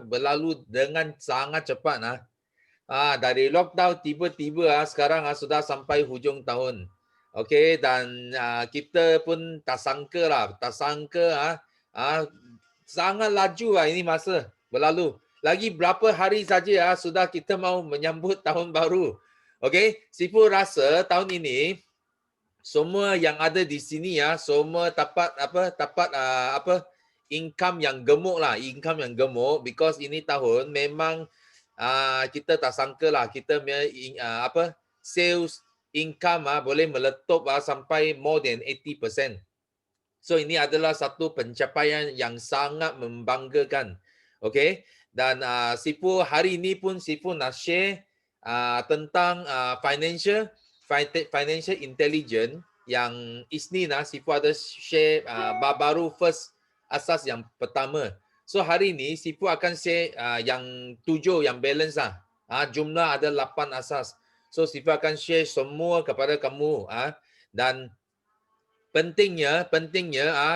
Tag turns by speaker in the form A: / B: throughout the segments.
A: berlalu dengan sangat cepat dari lockdown tiba-tiba sekarang sudah sampai hujung tahun. Okey, dan kita pun tak sangka sangat laju ini masa berlalu. Lagi berapa hari saja sudah kita mau menyambut tahun baru. Okey, Sifu rasa tahun ini semua yang ada di sini semua dapat income yang gemuk income yang gemuk, because ini tahun memang kita tak sangka kita punya sales income boleh meletup sampai more than 80%. So ini adalah satu pencapaian yang sangat membanggakan. Okay? Dan Sifu hari ini pun Sifu nak share tentang financial intelligence yang Isnin Sifu ada share baru first asas yang pertama. So hari ini Sifu akan share yang 7 yang balance jumlah ada 8 asas. So Sifu akan share semua kepada kamu dan pentingnya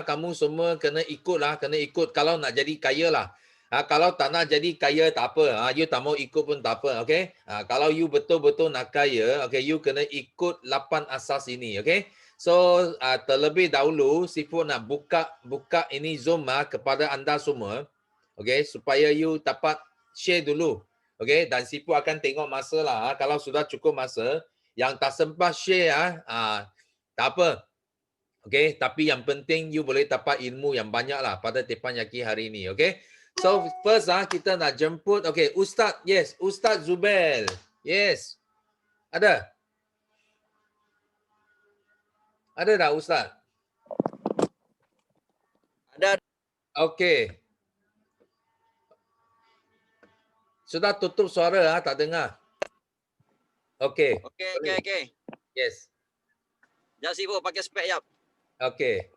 A: kamu semua kena ikut kalau nak jadi kaya lah. Kalau tak nak jadi kaya tak apa. You tak mau ikut pun tak apa. Okay? Kalau you betul-betul nak kaya, okay, you kena ikut 8 asas ini. Okay? So terlebih dahulu Sifu nak buka ini Zoom kepada anda semua. Okay? Supaya you dapat share dulu. Okay? Dan Sifu akan tengok masa lah. Kalau sudah cukup masa, yang tak sempat share tak apa. Okay, tapi yang penting you boleh dapat ilmu yang banyak lah pada Teppanyaki hari ini. Okay, so first kita nak jemput. Okay, Ustaz, yes, Ustaz Zubel, yes, ada tak Ustaz?
B: Ada.
A: Okay, sudah tutup suara tak dengar. Okay.
B: Okay.
A: Yes.
B: Jap Sifu pakai spek jap.
A: Okay.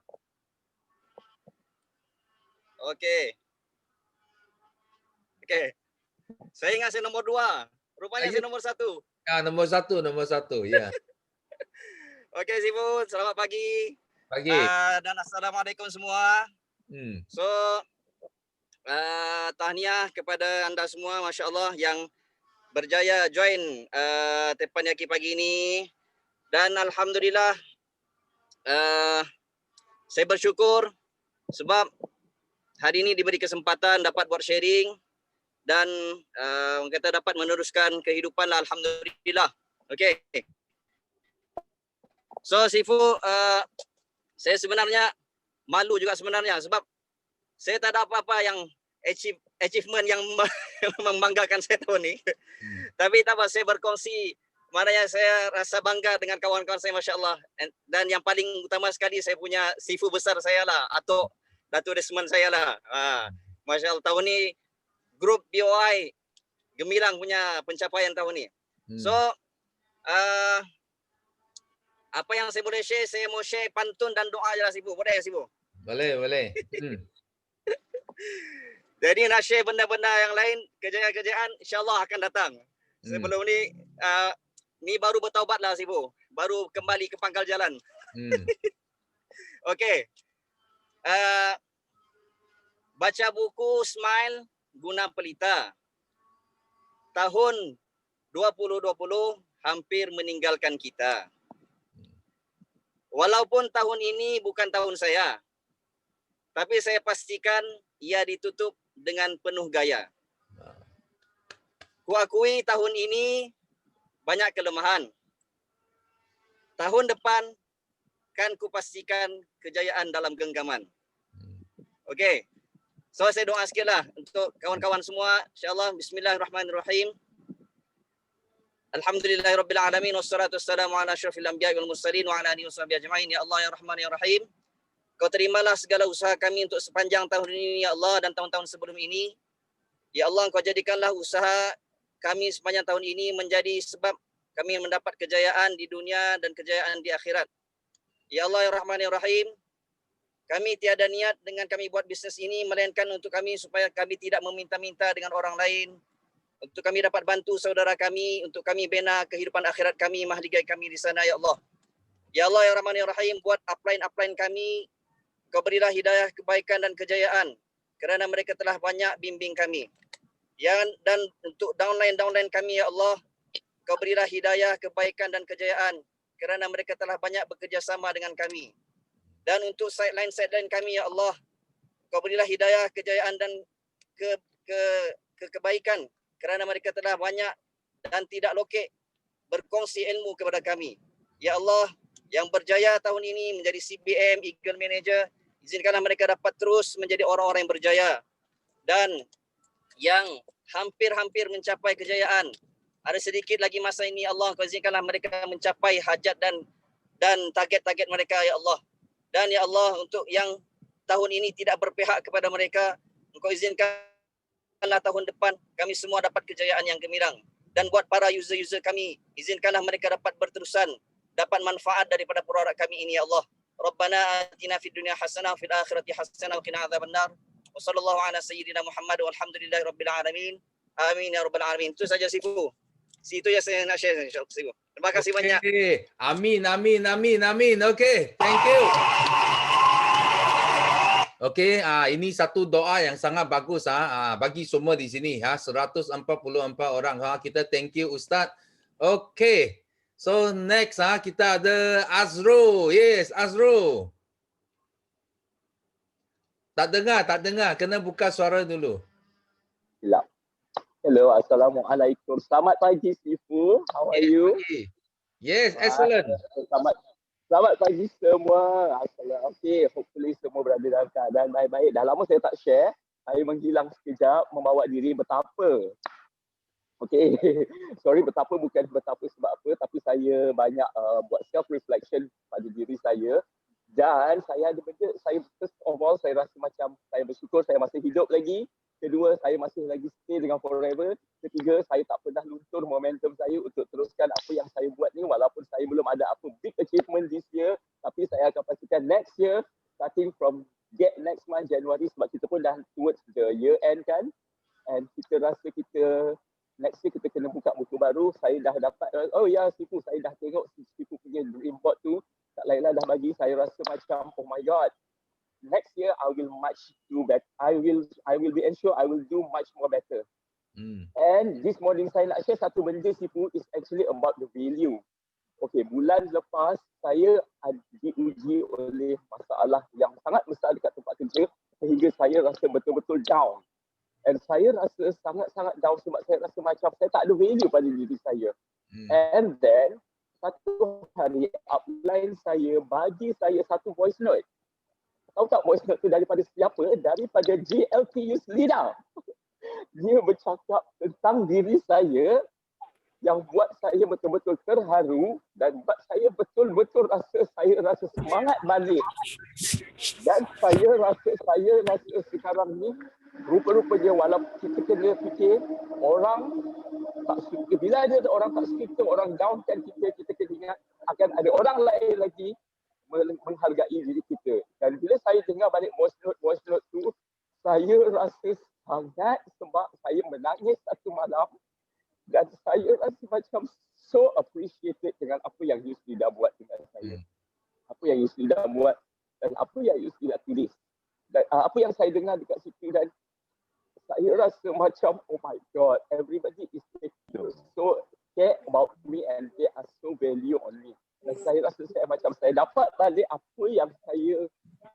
B: Saya ingat saya nombor 2. Rupanya saya nomor 1.
A: Nombor satu, ya.
B: Okey Sifu, selamat pagi.
A: Pagi.
B: Dan assalamualaikum semua. So, tahniah kepada anda semua, Masya Allah, yang berjaya join Teppanyaki pagi ini. Dan Alhamdulillah, saya bersyukur sebab hari ini diberi kesempatan dapat buat sharing dan kita dapat meneruskan kehidupan lah, Alhamdulillah. Okay. So Sifu, saya sebenarnya malu juga sebenarnya sebab saya tak ada apa-apa yang achievement yang membanggakan saya tahun ni. Tapi tak apa, saya berkongsi maknanya saya rasa bangga dengan kawan-kawan saya, Masya Allah. Dan yang paling utama sekali saya punya Sifu besar saya lah, atau Datuk Desmond saya lah. Masya Allah, tahun ni grup BOI gemilang punya pencapaian tahun ni. So, apa yang saya boleh share, saya mau share pantun dan doa je lah Sifu. Boleh ya Sifu?
A: Boleh.
B: Jadi nak share benda-benda yang lain, kejayaan-kejayaan insyaAllah akan datang. Sebelum ni, ni baru bertaubat lah Sifu. Baru kembali ke pangkal jalan. Okay. Baca buku Smile Guna Pelita. Tahun 2020 hampir meninggalkan kita. Walaupun tahun ini bukan tahun saya, tapi saya pastikan ia ditutup dengan penuh gaya. Kuakui tahun ini banyak kelemahan. Tahun depan kan kupastikan kejayaan dalam genggaman. Okey. So saya doa sikitlah untuk kawan-kawan semua. InsyaAllah, bismillahirrahmanirrahim. Alhamdulillahirabbil alamin wassalatu wassalamu ala asyrafil anbiya'i wal mursalin wa ala alihi washabihi ajma'in. Ya Allah ya Rahman ya Rahim. Kau terimalah segala usaha kami untuk sepanjang tahun ini ya Allah dan tahun-tahun sebelum ini. Ya Allah, Kau jadikanlah usaha kami sepanjang tahun ini menjadi sebab kami mendapat kejayaan di dunia dan kejayaan di akhirat. Ya Allah ya Rahman ya Rahim. Kami tiada niat dengan kami buat bisnes ini melainkan untuk kami supaya kami tidak meminta-minta dengan orang lain. Untuk kami dapat bantu saudara kami, untuk kami bina kehidupan akhirat kami, mahligai kami di sana ya Allah. Ya Allah ya Rahman ya Rahim, buat upline kami, Kau berilah hidayah, kebaikan dan kejayaan kerana mereka telah banyak bimbing kami. Dan untuk downline kami ya Allah, Kau berilah hidayah, kebaikan dan kejayaan kerana mereka telah banyak bekerjasama dengan kami. Dan untuk sideline kami ya Allah, Kau berilah hidayah, kejayaan dan kebaikan kerana mereka telah banyak dan tidak lokek berkongsi ilmu kepada kami. Ya Allah, yang berjaya tahun ini menjadi CBM, Eagle Manager, izinkanlah mereka dapat terus menjadi orang-orang yang berjaya. Dan yang hampir-hampir mencapai kejayaan, ada sedikit lagi masa ini Allah, Kau izinkanlah mereka mencapai hajat dan target-target mereka ya Allah. Dan ya Allah, untuk yang tahun ini tidak berpihak kepada mereka, Engkau izinkanlah tahun depan kami semua dapat kejayaan yang gemilang. Dan buat para user-user kami, izinkanlah mereka dapat berterusan, dapat manfaat daripada produk kami ini ya Allah. Rabbana atina fid dunya hasanah wa fil akhirati hasanah wa qina adzabannar. Wa sallallahu ala sayyidina Muhammad walhamdulillahi rabbil alamin. Amin ya rabbal alamin. Itu saja Sifu. Itu yang saya nak share Sifu. Terima kasih banyak.
A: Amin, amin, amin, amin. Okay, thank you. Okay, ini satu doa yang sangat bagus bagi semua di sini 144 orang. Kita thank you Ustaz. Okay. So next kita ada Azro. Yes, Azro. Tak dengar. Kena buka suara dulu.
C: Silap. Hello, Assalamualaikum. Selamat pagi, Sifu. How are you?
A: Yes, excellent.
C: Selamat pagi semua. Okay, hopefully semua berada dalam keadaan baik-baik. Dah lama saya tak share. Saya menghilang sekejap, membawa diri betapa. Okay, sorry betapa bukan betapa sebab apa, tapi saya banyak buat self-reflection pada diri saya. Dan saya ada benda, first of all, saya rasa macam saya bersyukur saya masih hidup lagi. Kedua, saya masih lagi stay dengan Forever. Ketiga, saya tak pernah luntur momentum saya untuk teruskan apa yang saya buat ni, walaupun saya belum ada apa big achievement this year, tapi saya akan pastikan next year, starting from next month January, sebab kita pun dah towards the year end kan, and kita rasa kita next year kita kena buka buku baru. Saya dah dapat, oh ya Sifu, saya dah tengok Sifu punya dream board tu, Kak Laila dah bagi. Saya rasa macam oh my god, next year I will much do better. I will be ensure I will do much more better. And this morning saya nak share satu benda Sifu, is actually about the value. Okay, bulan lepas saya diuji oleh masalah yang sangat besar dekat tempat kerja sehingga saya rasa betul-betul down. And saya rasa sangat-sangat down sebab saya rasa macam saya tak ada value pada diri saya. And then satu hari upline saya bagi saya satu voice note. Tahu tak voice note tu daripada siapa? Daripada GLT Youth Leader. Dia bercakap tentang diri saya yang buat saya betul-betul terharu dan buat saya betul-betul rasa semangat balik. Dan saya rasa sekarang ni rupa-rupanya walaupun kita kena fikir orang tak suka, bila ada orang tak suka, orang downkan kita kena ingat akan ada orang lain lagi menghargai diri kita. Dan bila saya dengar balik voice note tu, saya rasa sangat sebab saya menangis satu malam dan saya rasa macam so appreciated dengan apa yang Yusri dah buat dengan saya. Apa yang Yusri dah buat dan apa yang Yusri dah tulis. Dan apa yang saya dengar dekat situ, dan saya rasa macam oh my god, everybody is so care about me and they are so value on me. Dan saya rasa saya macam saya dapat balik apa yang saya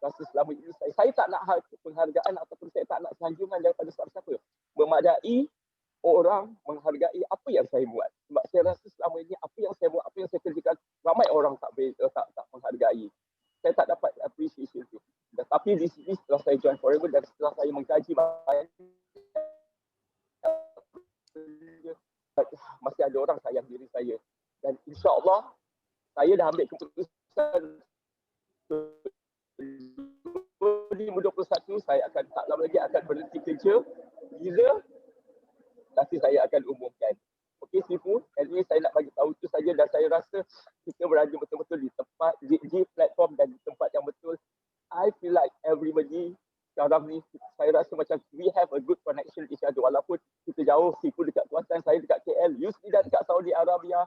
C: rasa selama ini. Saya tak nak penghargaan ataupun saya tak nak sanjungan daripada siapa-siapa. Memadai orang menghargai apa yang saya buat. Sebab saya rasa selama ini apa yang saya buat, apa yang saya kerjakan, ramai orang tak menghargai. Saya tak dapat appreciation itu. Tapi di sini setelah saya join Forever dan setelah saya mengkaji banyak, masih ada orang sayang diri saya. Dan insya-Allah saya dah ambil keputusan 2021 saya akan tak lama lagi akan berhenti kerja. Bila nanti saya akan umumkan. Okey Sifu, anyway saya nak bagi tahu itu saja dan saya rasa kita berada betul-betul di tempat di platform dan di tempat yang betul. I feel like everybody sekarang ni saya rasa macam we have a good connection each other walaupun kita jauh. Sifu dekat Kuantan, saya dekat KL, Yusri dah dekat Saudi Arabia.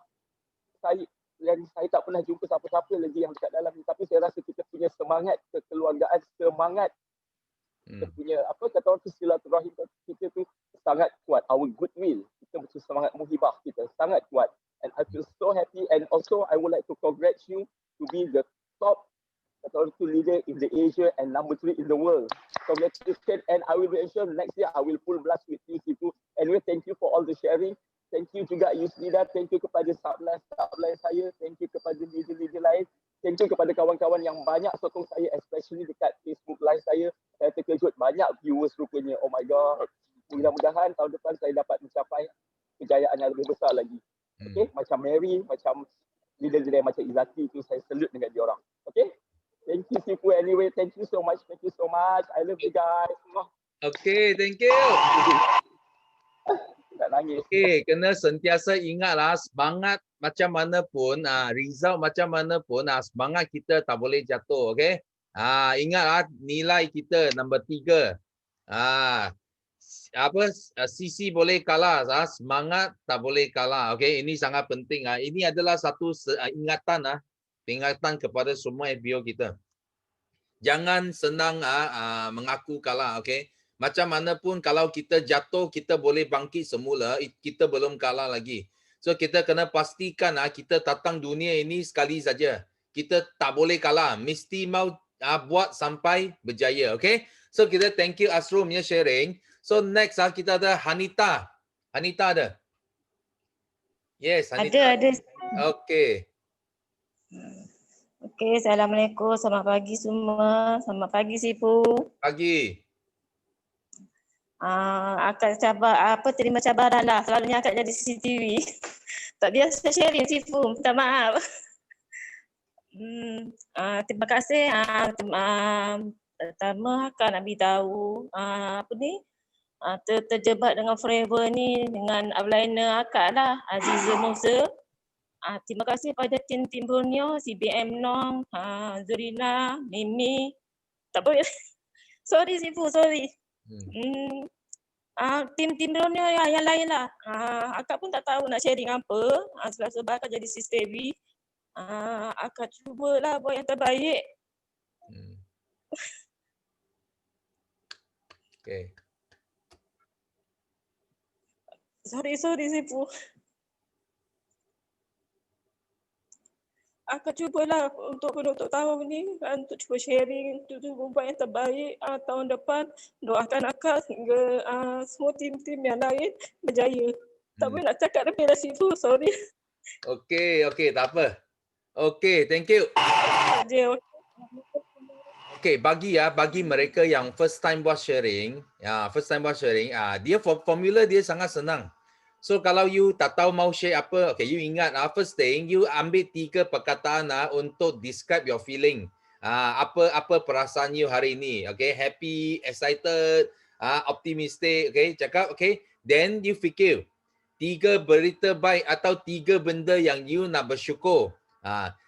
C: Saya tak pernah jumpa siapa-siapa lagi yang dekat dalam ni, tapi saya rasa kita punya semangat kekeluargaan, semangat Kita punya apa kata orang tu, silaturahim kita tu sangat kuat. Our goodwill, kita macam semangat muhibah kita sangat kuat. And I feel so happy, and also I would like to congratulate you to be the top kata orang tu leader in the Asia and number 3 in the world. Congratulations, and I will be sure next year I will full blast with you Sifu. Anyway, thank you for all the sharing. Thank you juga Yusnida, thank you kepada subline saya, thank you kepada leader-leader lain, thank you kepada kawan-kawan yang banyak sokong saya, especially dekat Facebook live saya. Saya terkejut banyak viewers rupanya. Oh my god. Mudah-mudahan tahun depan saya dapat mencapai kejayaan yang lebih besar lagi. Okay, macam Mary, macam leader-leader macam Izati tu, saya salute dengan dia orang. Okay, thank you Sifu anyway, thank you so much, I love you guys.
A: Okay, thank you.
C: Tak nangis.
A: Okay, kena sentiasa ingatlah semangat macam mana pun, result macam mana pun, semangat kita tak boleh jatuh, okay? Ingatlah nilai kita nombor 3. Sisi boleh kalah, semangat tak boleh kalah. Okay, ini sangat penting. Ini adalah satu ingatan kepada semua FBO kita. Jangan senang mengaku kalah, okay? Macam mana pun kalau kita jatuh, kita boleh bangkit semula, kita belum kalah lagi. So kita kena pastikan kita datang dunia ini sekali saja. Kita tak boleh kalah, mesti mau buat sampai berjaya, okay? So kita thank you Asrum punya sharing. So next kita ada Hanita. Hanita ada? Yes, Hanita.
D: Ada.
A: Okay.
D: Okey, Assalamualaikum. Selamat pagi semua. Selamat pagi Sifu.
A: Pagi.
D: Akak terima cabaran lah. Selalunya akak jadi CCTV. Tak biasa sharing Sifu. Minta maaf. Terima kasih. Pertama akak nak beritahu terjebak dengan Forever ni dengan outliner akak lah, Aziza Musa. Terima kasih pada tim Borneo, CBM Nong, Zurina, Mimi. Tak boleh. Sorry Sifu, sorry. Tim Borneo yang lain lah. Akak pun tak tahu nak sharing apa. Sebab akak jadi Sister B. Akak cubalah buat yang terbaik.
A: Okay.
D: Sorry Sifu. Akak cubalah untuk penutup tahun ni, untuk cuba sharing, untuk cuba buat yang terbaik. Tahun depan doakan akak hingga semua tim-tim yang lain berjaya. Tak boleh nak cakap lebih dah Sifu, sorry.
A: Okay, tak apa. Okay, thank you. Okay, bagi mereka yang first time buat sharing, dia formula dia sangat senang. So kalau you tak tahu mau share apa, okay, you ingat first thing you ambil 3 perkataan untuk describe your feeling. Apa perasaan you hari ini? Okay, happy, excited, optimistic, okay, cakap, okay. Then you fikir 3 berita baik atau 3 benda yang you nak bersyukur.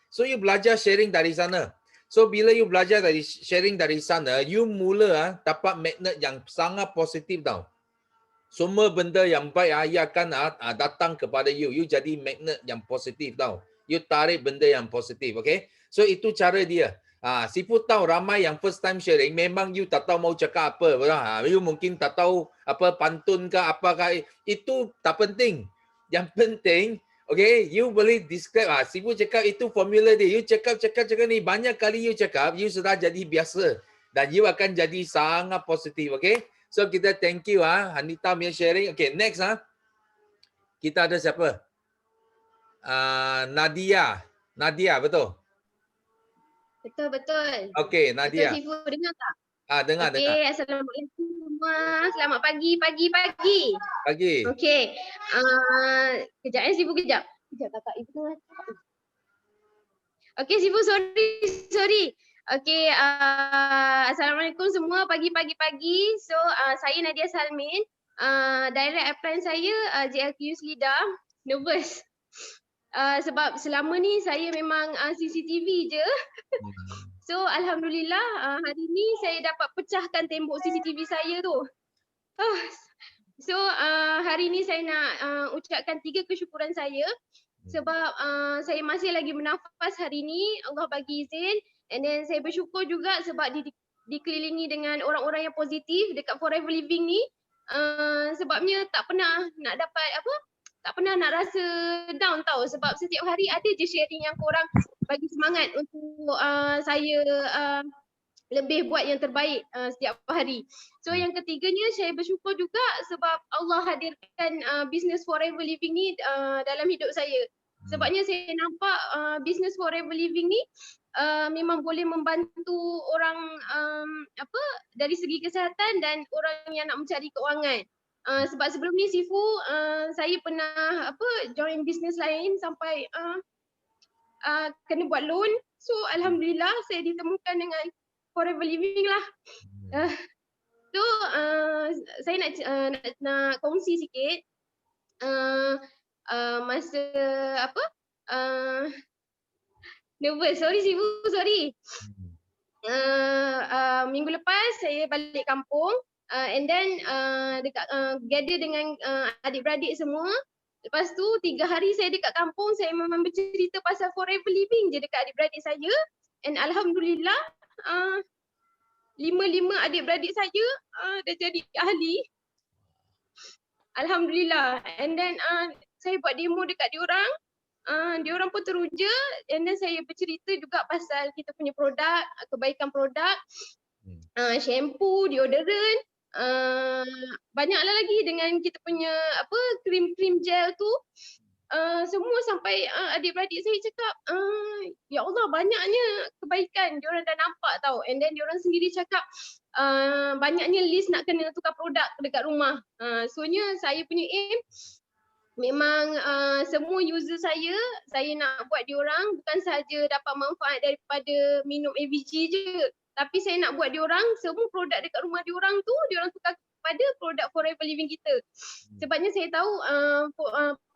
A: So you belajar sharing dari sana. So bila you belajar sharing dari sana, you mula dapat magnet yang sangat positif tau. Semua benda yang baik ia akan datang kepada you. You jadi magnet yang positif tau. You tarik benda yang positif, okay? So itu cara dia. Sifu tahu ramai yang first time sharing memang you tak tahu mau cakap apa. You mungkin tak tahu apa pantun ke apakah. Itu tak penting. Yang penting, okay, you boleh describe. Sifu cakap itu formula dia. You cakap ni. Banyak kali you cakap, you sudah jadi biasa. Dan you akan jadi sangat positif, okay? So kita thank you Hanita punya sharing. Okay, next kita ada siapa? Nadia, betul?
E: Betul.
A: Okay, Nadia.
E: Betul Sifu, dengar tak?
A: Dengar.
E: Okay, Assalamualaikum semua. Selamat pagi.
A: Pagi.
E: Okay. Kejap Sifu, kejap kakak ibu. Okay Sifu, sorry. Okay, Assalamualaikum semua, pagi. So, saya Nadia Salmin. Direct apply saya JLQ Slida. Nervous. Sebab selama ni saya memang CCTV je. So, Alhamdulillah hari ni saya dapat pecahkan tembok CCTV saya tu. So, hari ni saya nak ucapkan 3 kesyukuran saya. Sebab saya masih lagi bernafas hari ni, Allah bagi izin. And then saya bersyukur juga sebab dikelilingi dengan orang-orang yang positif dekat Forever Living ni. Sebabnya tak pernah nak dapat tak pernah nak rasa down tau, sebab setiap hari ada je sharing yang korang bagi semangat untuk saya lebih buat yang terbaik setiap hari. So yang ketiganya, saya bersyukur juga sebab Allah hadirkan business Forever Living ni dalam hidup saya. Sebabnya saya nampak business Forever Living ni memang boleh membantu orang dari segi kesihatan dan orang yang nak mencari keuangan. Sebab sebelum ni Sifu, saya pernah join bisnes lain sampai kena buat loan. So alhamdulillah saya ditemukan dengan Forever Living lah. So saya nak kongsi sikit masa nervous, sorry Sifu, sorry. Minggu lepas saya balik kampung. And then gather dengan adik-beradik semua. Lepas tu 3 hari saya dekat kampung, saya memang bercerita pasal Forever Living je dekat adik-beradik saya. And alhamdulillah 5 adik-beradik saya dah jadi ahli. Alhamdulillah. And then saya buat demo dekat diorang. Diorang pun teruja. And then saya bercerita juga pasal kita punya produk, kebaikan produk, shampoo, deodorant. Banyaklah lagi dengan kita punya krim-krim gel tu. Semua sampai adik-beradik saya cakap, ya Allah banyaknya kebaikan diorang dah nampak tau. And then diorang sendiri cakap banyaknya list nak kena tukar produk dekat rumah. Soalnya saya punya aim memang semua user saya nak buat diorang bukan sahaja dapat manfaat daripada minum AVG je, tapi saya nak buat diorang semua produk dekat rumah diorang tu diorang tukar kepada produk Forever Living kita. Sebabnya saya tahu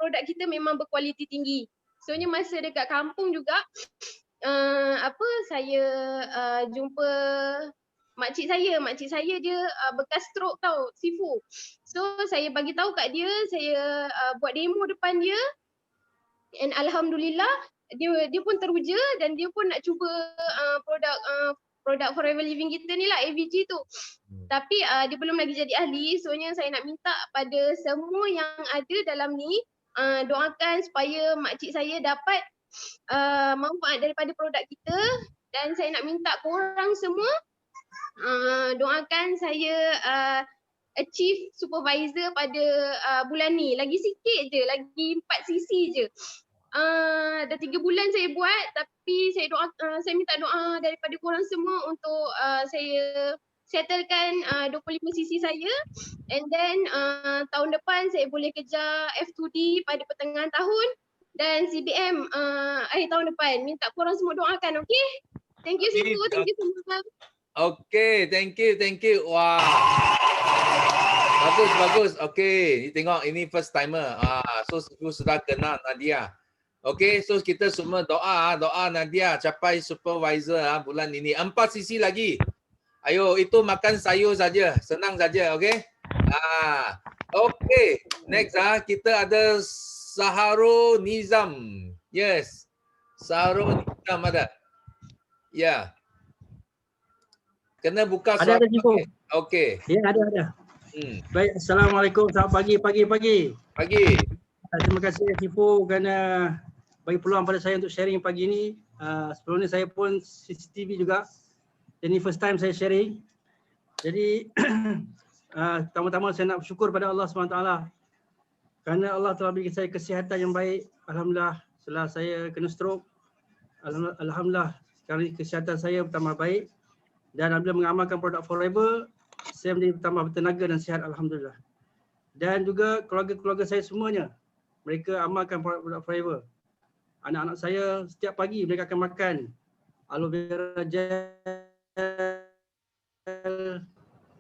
E: produk kita memang berkualiti tinggi. Soalnya masa dekat kampung juga saya jumpa makcik saya dia bekas stroke tau, Sifu. So saya bagi tahu kat dia, saya buat demo depan dia, and alhamdulillah dia pun teruja dan dia pun nak cuba produk Forever Living kita ni lah, AVG tu. Tapi dia belum lagi jadi ahli. Soalnya saya nak minta pada semua yang ada dalam ni, doakan supaya makcik saya dapat manfaat daripada produk kita. Dan saya nak minta korang semua doakan saya achieve supervisor pada bulan ni. Lagi sikit je, lagi 4 sisi je. Dah 3 bulan saya buat, tapi saya minta doa daripada korang semua untuk saya settlekan 25 sisi saya. And then tahun depan saya boleh kejar F2D pada pertengahan tahun dan CBM akhir tahun depan. Minta korang semua doakan, okay? Thank you Sifu, thank you semua.
A: Okay, thank you. Wah. Bagus. Okay, tengok ini first timer. So Sifu sudah kenal Nadia. Okay, so kita semua doa Nadia capai supervisor bulan ini. 4 sisi lagi. Ayo, itu makan sayur saja, senang saja, okay? Okay, next kita ada Saharul Nizam. Yes, Saharul Nizam ada. Ya. Kena buka suara.
F: Ada Sifu.
A: Okey.
F: Ya, ada. Baik, Assalamualaikum. Selamat pagi. Terima kasih Sifu kerana bagi peluang pada saya untuk sharing pagi ini. Sebelum ni saya pun CCTV juga. Ini first time saya sharing. Jadi pertama-tama saya nak bersyukur pada Allah SWT kerana Allah telah beri saya kesihatan yang baik. Alhamdulillah, setelah saya kena stroke, alhamdulillah sekarang kesihatan saya bertambah baik. Dan apabila mengamalkan produk Forever, saya menjadi bertambah bertenaga dan sihat, alhamdulillah. Dan juga keluarga-keluarga saya semuanya, mereka amalkan produk Forever. Anak-anak saya setiap pagi mereka akan makan aloe vera gel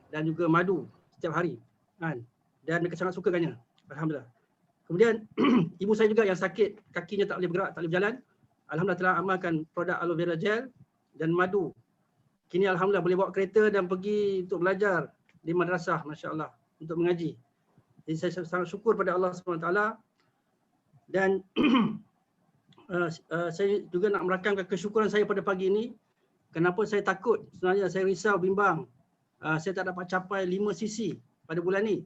F: dan juga madu setiap hari. Dan mereka sangat suka kannya, alhamdulillah. Kemudian ibu saya juga yang sakit, kakinya tak boleh bergerak, tak boleh berjalan, alhamdulillah telah amalkan produk aloe vera gel dan madu. Kini alhamdulillah boleh bawa kereta dan pergi untuk belajar di madrasah, masya-Allah, untuk mengaji. Jadi saya sangat syukur pada Allah SWT. Dan saya juga nak merakamkan kesyukuran saya pada pagi ini kenapa saya takut? Sebenarnya saya risau, bimbang. Saya tak dapat capai 5 cc pada bulan ni.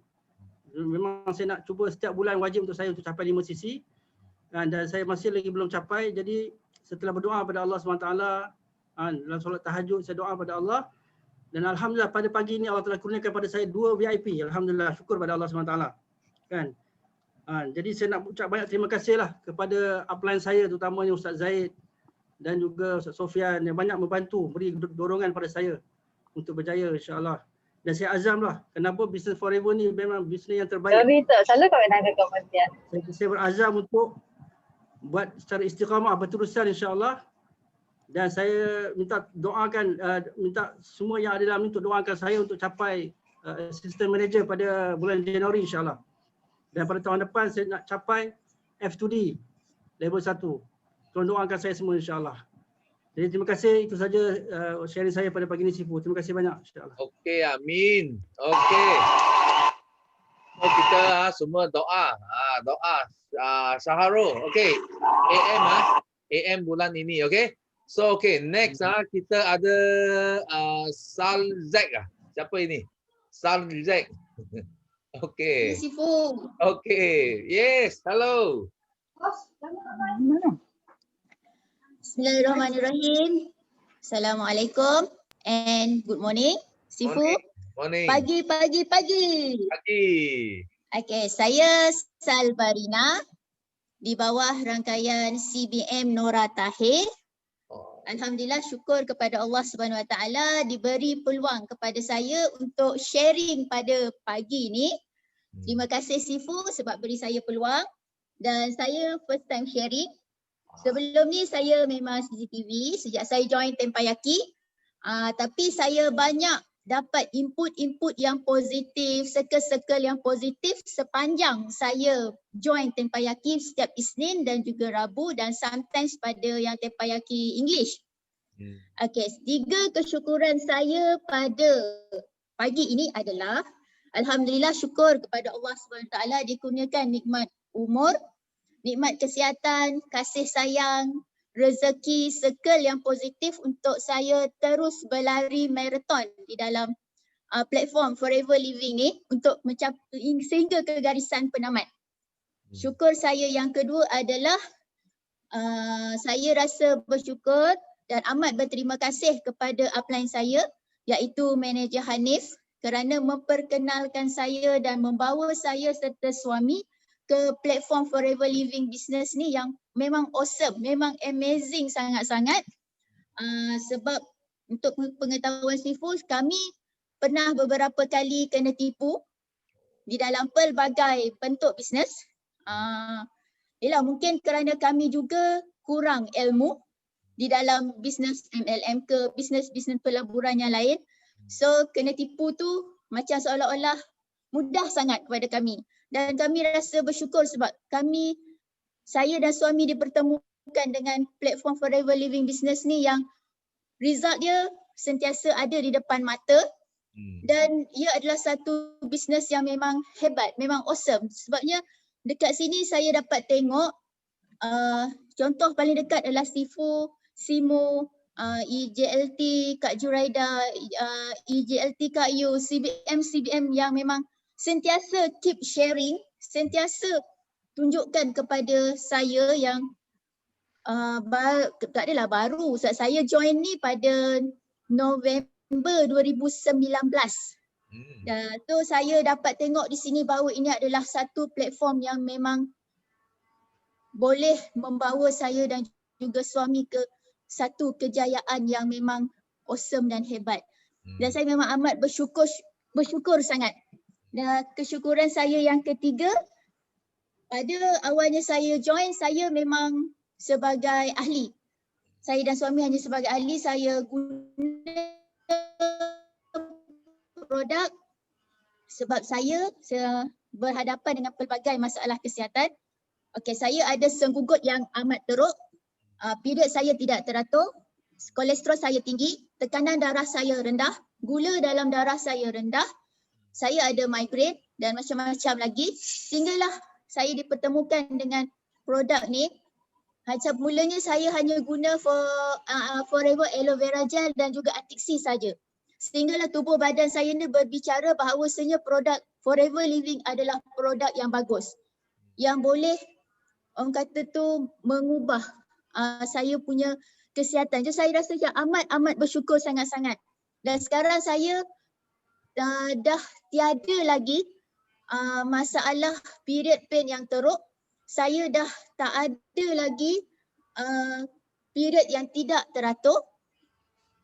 F: Memang saya nak cuba setiap bulan wajib untuk saya untuk capai 5 cc. Dan saya masih lagi belum capai. Jadi setelah berdoa pada Allah SWT, dalam solat tahajud saya doa pada Allah. Dan Alhamdulillah pada pagi ini Allah telah kurniakan pada saya 2 VIP. Alhamdulillah, syukur pada Allah SWT. Kan? Jadi saya nak ucap banyak terima kasih lah kepada upline saya, terutamanya Ustaz Zaid dan juga Ustaz Sofian yang banyak membantu, beri dorongan pada saya untuk berjaya insya-Allah. Dan saya azam lah, kenapa Business Forever ni memang bisnes yang terbaik.
G: Sorry tak, selalu kau nak ke Komentian.
F: Saya berazam untuk buat secara istiqamah berterusan insya-Allah. Dan saya minta doakan, minta semua yang ada dalam ni untuk doakan saya untuk capai assistant manager pada bulan Januari insya-Allah. Dan pada tahun depan saya nak capai F2D level 1. Tolong doakan saya semua insya-Allah. Jadi terima kasih, itu saja sharing saya pada pagi ini Sifu. Terima kasih banyak insya-Allah.
A: Okey, amin. Okey. So kita semua doa. Doa Saharul. Okey. AM bulan ini, okey. So okey, next kita ada Salzek Siapa ini? Salzek. Okey.
H: Sifu.
A: Okey. Yes, hello.
H: Bismillahirrahmanirrahim. Assalamualaikum and good morning. Sifu.
A: Morning.
H: Pagi.
A: Pagi.
H: Okey, saya Salbarina di bawah rangkaian CBM Nora Tahir. Alhamdulillah, syukur kepada Allah Subhanahu Wa Taala diberi peluang kepada saya untuk sharing pada pagi ini. Terima kasih Sifu sebab beri saya peluang dan saya first time sharing. Sebelum ni saya memang CCTV sejak saya join Tempayaki. Tapi saya banyak dapat input yang positif, circle-circle yang positif sepanjang saya join Tempayaki setiap Isnin dan juga Rabu dan sometimes pada yang Tempayaki English. Okey, 3 kesyukuran saya pada pagi ini adalah alhamdulillah syukur kepada Allah SWT dikurniakan nikmat umur, nikmat kesihatan, kasih sayang, rezeki, circle yang positif untuk saya terus berlari maraton di dalam platform Forever Living ni untuk mencapai sehingga ke garisan penamat. Syukur saya yang kedua adalah saya rasa bersyukur dan amat berterima kasih kepada upline saya iaitu Manager Hanif kerana memperkenalkan saya dan membawa saya serta suami ke platform Forever Living Business ni yang memang awesome, memang amazing sangat-sangat. Sebab untuk pengetahuan Sifu, kami pernah beberapa kali kena tipu di dalam pelbagai bentuk bisnes. Yalah, mungkin kerana kami juga kurang ilmu di dalam bisnes MLM ke bisnes-bisnes pelaburan yang lain. So kena tipu tu macam seolah-olah mudah sangat kepada kami. Dan kami rasa bersyukur sebab saya dan suami dipertemukan dengan platform Forever Living Business ni yang result dia sentiasa ada di depan mata. Dan ia adalah satu bisnes yang memang hebat, memang awesome. Sebabnya dekat sini saya dapat tengok contoh paling dekat adalah Sifu, Simu, EJLT, Kak Juraida, EJLT Kak Yu, CBM yang memang sentiasa keep sharing, sentiasa tunjukkan kepada saya yang tak adalah baru. Saya join ni pada November 2019. So saya dapat tengok di sini bahawa ini adalah satu platform yang memang boleh membawa saya dan juga suami ke satu kejayaan yang memang awesome dan hebat. Dan saya memang amat bersyukur sangat. Dan kesyukuran saya yang ketiga, pada awalnya saya join, saya memang sebagai ahli. Saya dan suami hanya sebagai ahli, saya guna produk sebab saya berhadapan dengan pelbagai masalah kesihatan. Okey, saya ada senggugut yang amat teruk. Period saya tidak teratur, kolesterol saya tinggi, tekanan darah saya rendah, gula dalam darah saya rendah, saya ada migraine dan macam-macam lagi. Sehinggalah saya dipertemukan dengan produk ni. Macam mulanya saya hanya guna Forever Aloe Vera Gel dan juga Atixi saja. Sehinggalah tubuh badan saya ni berbicara bahawasanya produk Forever Living adalah produk yang bagus. Yang boleh orang kata tu mengubah saya punya kesihatan. Jadi saya rasa yang amat bersyukur sangat-sangat. Dan sekarang saya dah tiada lagi masalah period pain yang teruk. Saya dah tak ada lagi period yang tidak teratur.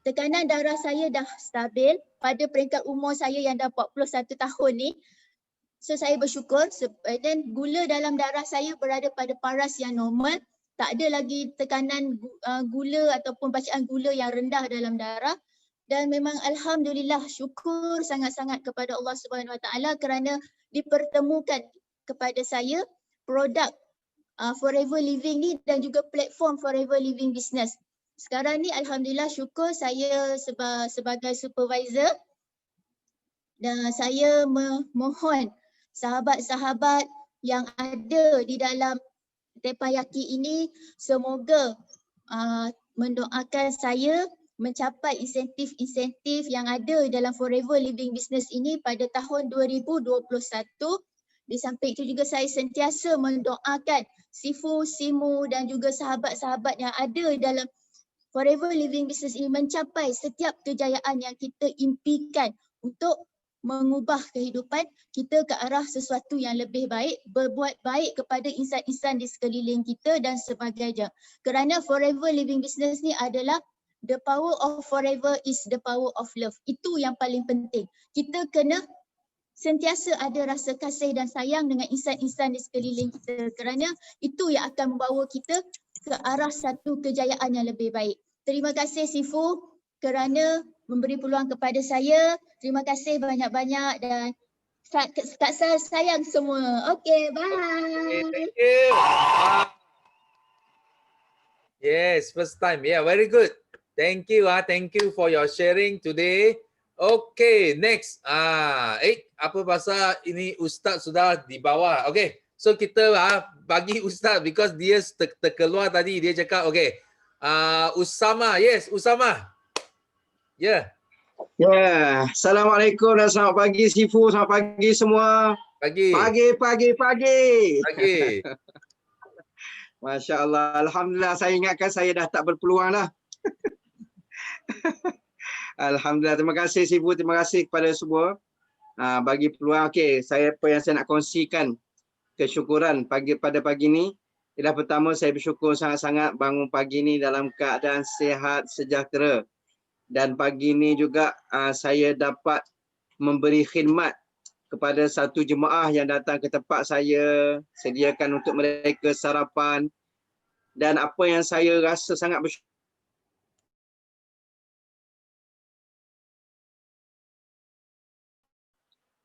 H: Tekanan darah saya dah stabil pada peringkat umur saya yang dah 41 tahun ni. So saya bersyukur dan gula dalam darah saya berada pada paras yang normal. Tak ada lagi tekanan gula ataupun bacaan gula yang rendah dalam darah. Dan memang alhamdulillah syukur sangat-sangat kepada Allah Subhanahu Wa Taala kerana dipertemukan kepada saya produk Forever Living ni dan juga platform Forever Living Business. Sekarang ni alhamdulillah syukur saya sebagai supervisor dan saya memohon sahabat-sahabat yang ada di dalam Teppanyaki ini semoga mendoakan saya mencapai insentif-insentif yang ada dalam Forever Living Business ini pada tahun 2021. Di samping itu juga saya sentiasa mendoakan Sifu, Simu dan juga sahabat-sahabat yang ada dalam Forever Living Business ini mencapai setiap kejayaan yang kita impikan untuk mengubah kehidupan kita ke arah sesuatu yang lebih baik, berbuat baik kepada insan-insan di sekeliling kita dan sebagainya. Kerana Forever Living Business ni adalah the power of forever is the power of love. Itu yang paling penting. Kita kena sentiasa ada rasa kasih dan sayang dengan insan-insan di sekeliling kita kerana itu yang akan membawa kita ke arah satu kejayaan yang lebih baik. Terima kasih Sifu kerana memberi peluang kepada saya. Terima kasih banyak-banyak dan Kak Sal sayang semua. Okay, bye.
A: Thank you. Yes, first time. Yeah, very good. Thank you. Thank you for your sharing today. Okay, next. Apa pasal ini Ustaz sudah di bawah. Okay, so kita bagi Ustaz because dia terkeluar tadi. Dia cakap, okay. Usama, yes, Usama. Yeah.
I: Ya, Assalamualaikum dan selamat pagi Sifu, selamat pagi semua.
A: Pagi.
I: Pagi. Masya Allah, alhamdulillah saya ingatkan saya dah tak berpeluang lah. Alhamdulillah, terima kasih Sifu, terima kasih kepada semua bagi peluang. Okey, apa yang saya nak kongsikan kesyukuran pada pagi ni ialah pertama saya bersyukur sangat-sangat bangun pagi ni dalam keadaan sihat sejahtera. Dan pagi ini juga saya dapat memberi khidmat kepada satu jemaah yang datang ke tempat saya, sediakan untuk mereka sarapan. Dan apa yang saya rasa sangat bersyukur,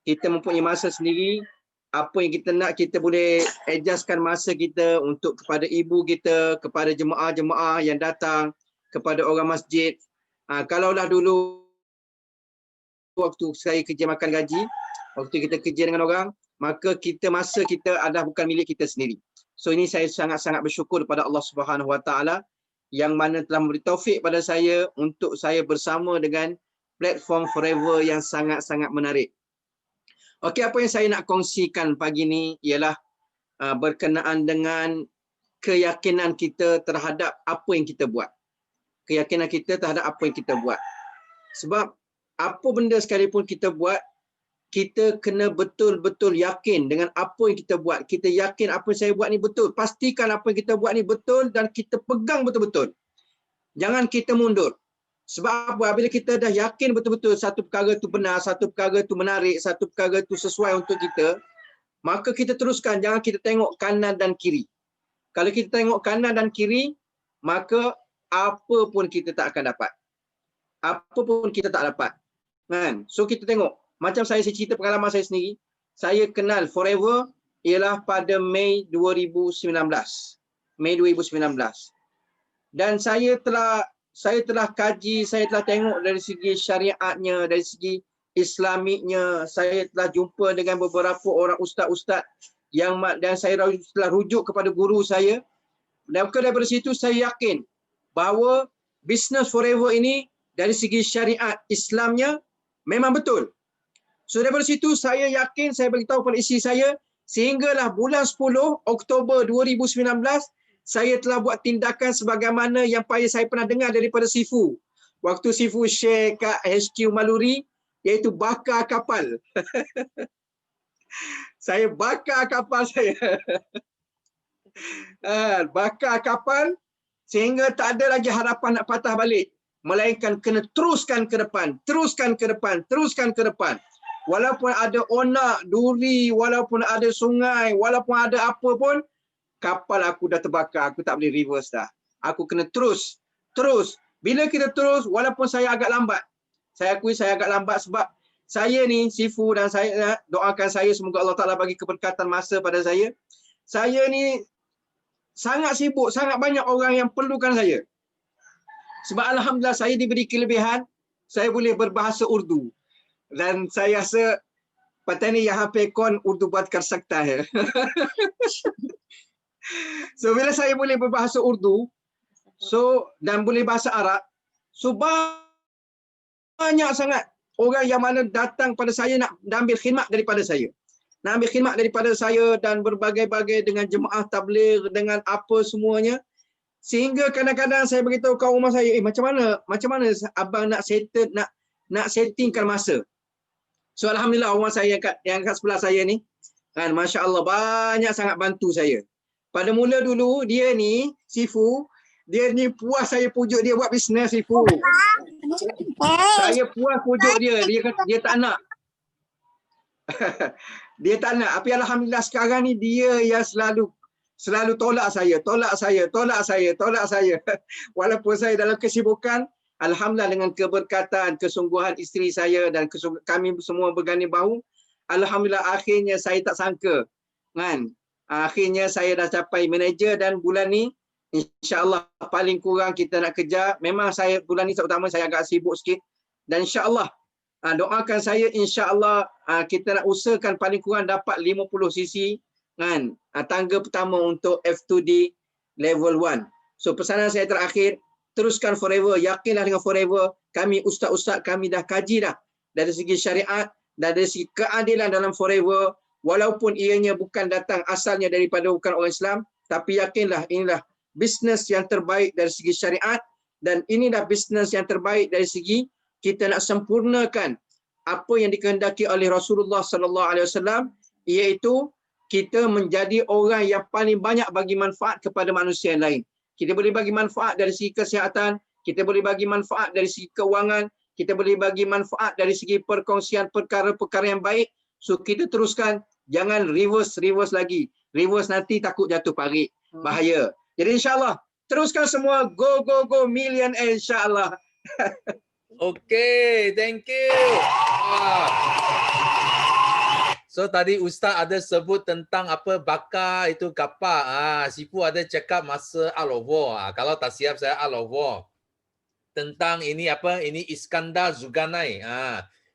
I: kita mempunyai masa sendiri. Apa yang kita nak, kita boleh adjustkan masa kita untuk kepada ibu kita, kepada jemaah-jemaah yang datang, kepada orang masjid. Kalaulah dulu waktu saya kerja makan gaji, waktu kita kerja dengan orang, maka masa kita adalah bukan milik kita sendiri. So ini saya sangat-sangat bersyukur kepada Allah Subhanahu Wa Taala yang mana telah memberi taufik pada saya untuk saya bersama dengan platform Forever yang sangat-sangat menarik. Okey, apa yang saya nak kongsikan pagi ini ialah berkenaan dengan keyakinan kita terhadap apa yang kita buat. Keyakinan kita terhadap apa yang kita buat. Sebab apa benda sekalipun kita buat, kita kena betul-betul yakin dengan apa yang kita buat. Kita yakin apa yang saya buat ni betul. Pastikan apa yang kita buat ni betul dan kita pegang betul-betul. Jangan kita mundur. Sebab apa? Bila kita dah yakin betul-betul satu perkara tu benar, satu perkara tu menarik, satu perkara tu sesuai untuk kita, maka kita teruskan. Jangan kita tengok kanan dan kiri. Kalau kita tengok kanan dan kiri, maka apa pun kita tak akan dapat. Apa pun kita tak dapat. Kan? So kita tengok. Macam saya cerita pengalaman saya sendiri. Saya kenal Forever ialah pada Mei 2019. Mei 2019. Dan saya telah kaji, saya telah tengok dari segi syariatnya, dari segi islamiknya. Saya telah jumpa dengan beberapa orang ustaz-ustaz dan saya telah rujuk kepada guru saya. daripada situ saya yakin bahawa business forever ini dari segi syariat Islamnya memang betul. So daripada situ saya yakin, saya beritahu pada isteri saya, sehinggalah bulan 10 Oktober 2019 saya telah buat tindakan sebagaimana yang saya pernah dengar daripada Sifu. Waktu Sifu share kat HQ Maluri, iaitu bakar kapal. Saya bakar kapal saya. Bakar kapal sehingga tak ada lagi harapan nak patah balik. Melainkan kena teruskan ke depan, teruskan ke depan, teruskan ke depan. Walaupun ada onak, duri, walaupun ada sungai, walaupun ada apa pun, kapal aku dah terbakar, aku tak boleh reverse dah. Aku kena terus, terus. Bila kita terus, walaupun saya agak lambat, saya akui saya agak lambat sebab saya ni, Sifu dan saya, doakan saya semoga Allah Ta'ala bagi keberkatan masa pada saya. Saya ni sangat sibuk, sangat banyak orang yang perlukan saya. Sebab Alhamdulillah saya diberi kelebihan, saya boleh berbahasa Urdu. Dan saya rasa, patani yahan pe kon Urdu buat kar sakta hai. So bila saya boleh berbahasa Urdu, dan boleh bahasa Arab, so banyak sangat orang yang mana datang pada saya nak ambil khidmat daripada saya. Nak ambil khidmat daripada saya dan berbagai-bagai dengan jemaah tabligh, dengan apa semuanya. Sehingga kadang-kadang saya beritahu kawan rumah saya, macam mana abang nak settle, nak settingkan masa. So Alhamdulillah orang saya yang kat sebelah saya ni, kan, Masya Allah banyak sangat bantu saya. Pada mula dulu, dia ni, Sifu, dia ni puas saya pujuk dia buat bisnes, Sifu. Saya puas pujuk dia, dia tak nak. Dia tak nak. Tapi Alhamdulillah sekarang ni dia yang selalu tolak saya. Walaupun saya dalam kesibukan, Alhamdulillah dengan keberkatan, kesungguhan isteri saya dan kami semua berganding bahu, Alhamdulillah akhirnya saya tak sangka, kan? Akhirnya saya dah capai manager dan bulan ni insya-Allah paling kurang kita nak kejar. Memang saya bulan ni terutama saya agak sibuk sikit dan insya-Allah doakan saya insya-Allah kita nak usahakan paling kurang dapat 50 cc, kan? Tangga pertama untuk F2D level 1. So pesanan saya terakhir, teruskan forever, yakinlah dengan forever. Kami ustaz-ustaz kami dah kaji dah dari segi syariat dan dari segi keadilan dalam forever. Walaupun ianya bukan datang asalnya daripada bukan orang Islam, tapi yakinlah inilah bisnes yang terbaik dari segi syariat dan inilah bisnes yang terbaik dari segi kita nak sempurnakan apa yang dikehendaki oleh Rasulullah sallallahu alaihi wasallam, iaitu kita menjadi orang yang paling banyak bagi manfaat kepada manusia yang lain. Kita boleh bagi manfaat dari segi kesihatan, kita boleh bagi manfaat dari segi keuangan, kita boleh bagi manfaat dari segi perkongsian perkara-perkara yang baik. So kita teruskan, jangan reverse lagi. Reverse nanti takut jatuh parit. Bahaya. Jadi insya-Allah teruskan semua, go millionaire insya-Allah.
A: Okay, thank you. So tadi Ustaz ada sebut tentang apa bakar itu kapal. Sifu ada cakap masa out of war. Kalau tak siap saya out of war. Tentang ini apa? Ini Iskandar Zulkarnain.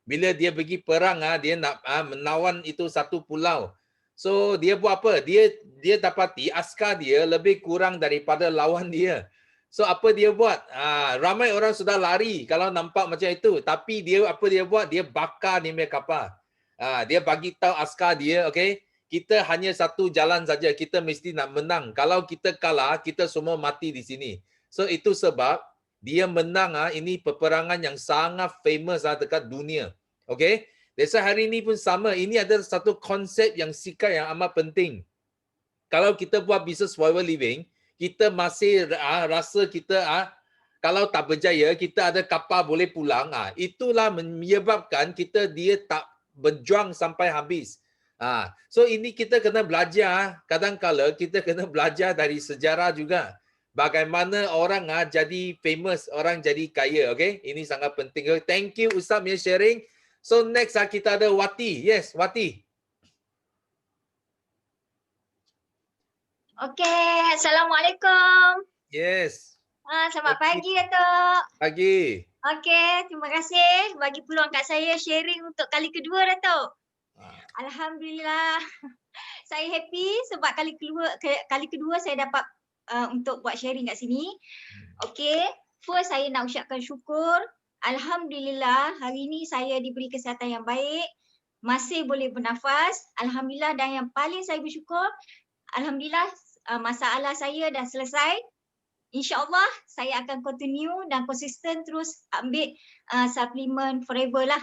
A: Bila dia pergi perang, dia nak menawan itu satu pulau. So dia buat apa? Dia dapati askar dia lebih kurang daripada lawan dia. So apa dia buat? Ramai orang sudah lari kalau nampak macam itu. Tapi apa dia buat? Dia bakar ni kapal. Dia bagi tahu askar dia, okay, kita hanya satu jalan saja. Kita mesti nak menang. Kalau kita kalah, kita semua mati di sini. So itu sebab dia menang. Ini peperangan yang sangat famous dekat dunia. Okay. Desa hari ini pun sama. Ini adalah satu konsep yang sikap yang amat penting. Kalau kita buat business forever living, kita masih rasa kita kalau tak berjaya, kita ada kapal boleh pulang. Itulah menyebabkan dia tak berjuang sampai habis. So ini kita kena belajar. Kadang-kala kita kena belajar dari sejarah juga. Bagaimana orang jadi famous, orang jadi kaya. Okay? Ini sangat penting. Thank you Ustaz punya sharing. So next kita ada Wati. Yes, Wati.
J: Okey, Assalamualaikum.
A: Yes.
J: Selamat pagi Datuk.
A: Pagi.
J: Okey, terima kasih bagi peluang kat saya sharing untuk kali kedua Datuk. Alhamdulillah. Saya happy sebab kali kedua saya dapat untuk buat sharing kat sini. Okay, first saya nak ucapkan syukur. Alhamdulillah hari ini saya diberi kesihatan yang baik, masih boleh bernafas. Alhamdulillah, dan yang paling saya bersyukur, alhamdulillah masalah saya dah selesai. InsyaAllah saya akan continue dan konsisten terus ambil suplemen forever lah.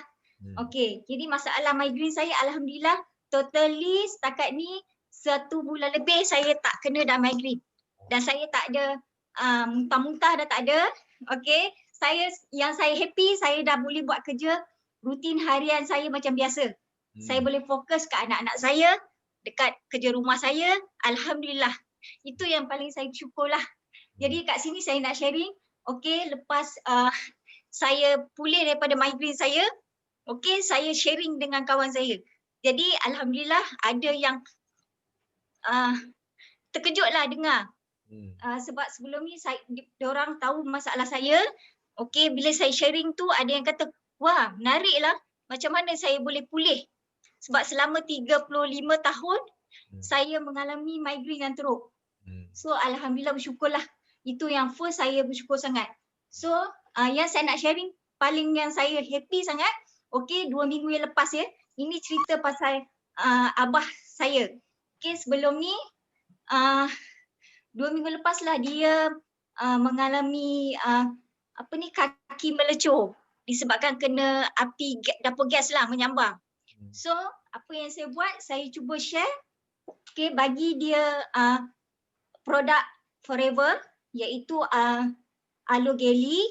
J: Okay, jadi masalah migraine saya alhamdulillah totally setakat ni 1 bulan lebih saya tak kena dah migraine. Dan saya tak ada muntah-muntah dah tak ada. Okay, yang saya happy, saya dah boleh buat kerja rutin harian saya macam biasa. Saya boleh fokus ke anak-anak saya, dekat kerja rumah saya. Alhamdulillah. Itu yang paling saya syukurlah. Jadi kat sini saya nak sharing. Okay, lepas saya pulih daripada migraine saya, okay, saya sharing dengan kawan saya. Jadi alhamdulillah ada yang terkejutlah dengar. Sebab sebelum ni diorang tahu masalah saya. Okay, bila saya sharing tu ada yang kata, wah menarik lah, macam mana saya boleh pulih. Sebab selama 35 tahun saya mengalami migraine yang teruk. So alhamdulillah bersyukurlah. Itu yang first saya bersyukur sangat. So yang saya nak sharing paling yang saya happy sangat, okay, 2 minggu yang lepas ya, ini cerita pasal abah saya. Okay, sebelum ni 2 minggu lepas lah dia mengalami kaki melecur disebabkan kena api dapur gas lah menyambar. So apa yang saya buat, saya cuba share, okay, bagi dia produk forever iaitu aloe gelly.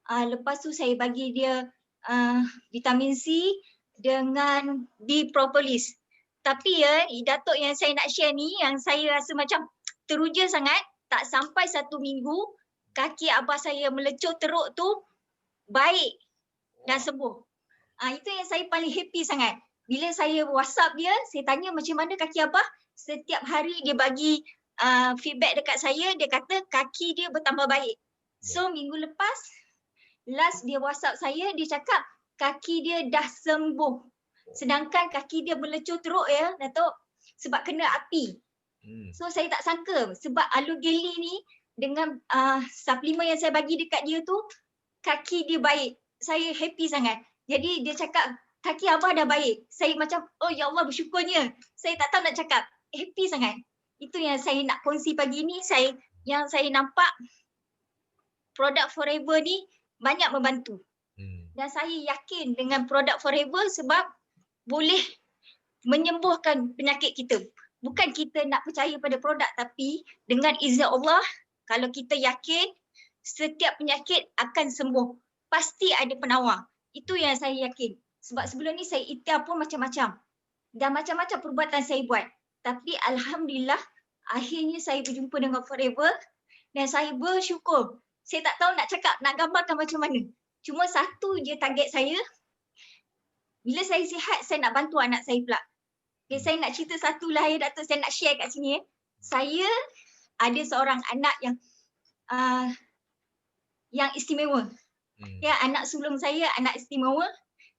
J: Lepas tu saya bagi dia vitamin C dengan B propolis. Tapi ya, Datuk yang saya nak share ni yang saya rasa macam teruja sangat, tak sampai 1 minggu kaki abah saya melecur teruk tu baik dan sembuh. Itu yang saya paling happy sangat. Bila saya WhatsApp dia, saya tanya macam mana kaki abah. Setiap hari dia bagi feedback dekat saya, dia kata kaki dia bertambah baik. So minggu lepas, last dia WhatsApp saya, dia cakap kaki dia dah sembuh. Sedangkan kaki dia melecur teruk ya, Datuk, sebab kena api. So saya tak sangka sebab aloe gelly ni dengan suplemen yang saya bagi dekat dia tu, kaki dia baik. Saya happy sangat. Jadi dia cakap kaki abah dah baik. Saya macam, oh ya Allah bersyukurnya. Saya tak tahu nak cakap. Happy sangat. Itu yang saya nak kongsi pagi ni. Yang saya nampak produk forever ni banyak membantu. Dan saya yakin dengan produk forever sebab boleh menyembuhkan penyakit kita. Bukan kita nak percaya pada produk, tapi dengan izin Allah, kalau kita yakin setiap penyakit akan sembuh. Pasti ada penawar. Itu yang saya yakin. Sebab sebelum ni saya ikhtiar pun macam-macam. Dan macam-macam perubatan saya buat. Tapi alhamdulillah akhirnya saya berjumpa dengan forever dan saya bersyukur. Saya tak tahu nak cakap, nak gambarkan macam mana. Cuma satu je target saya. Bila saya sihat, saya nak bantu anak saya pula. Okay, saya nak cerita satu lah ya Datuk, saya nak share kat sini ya. Saya ada seorang anak yang istimewa. Ya, anak sulung saya anak istimewa.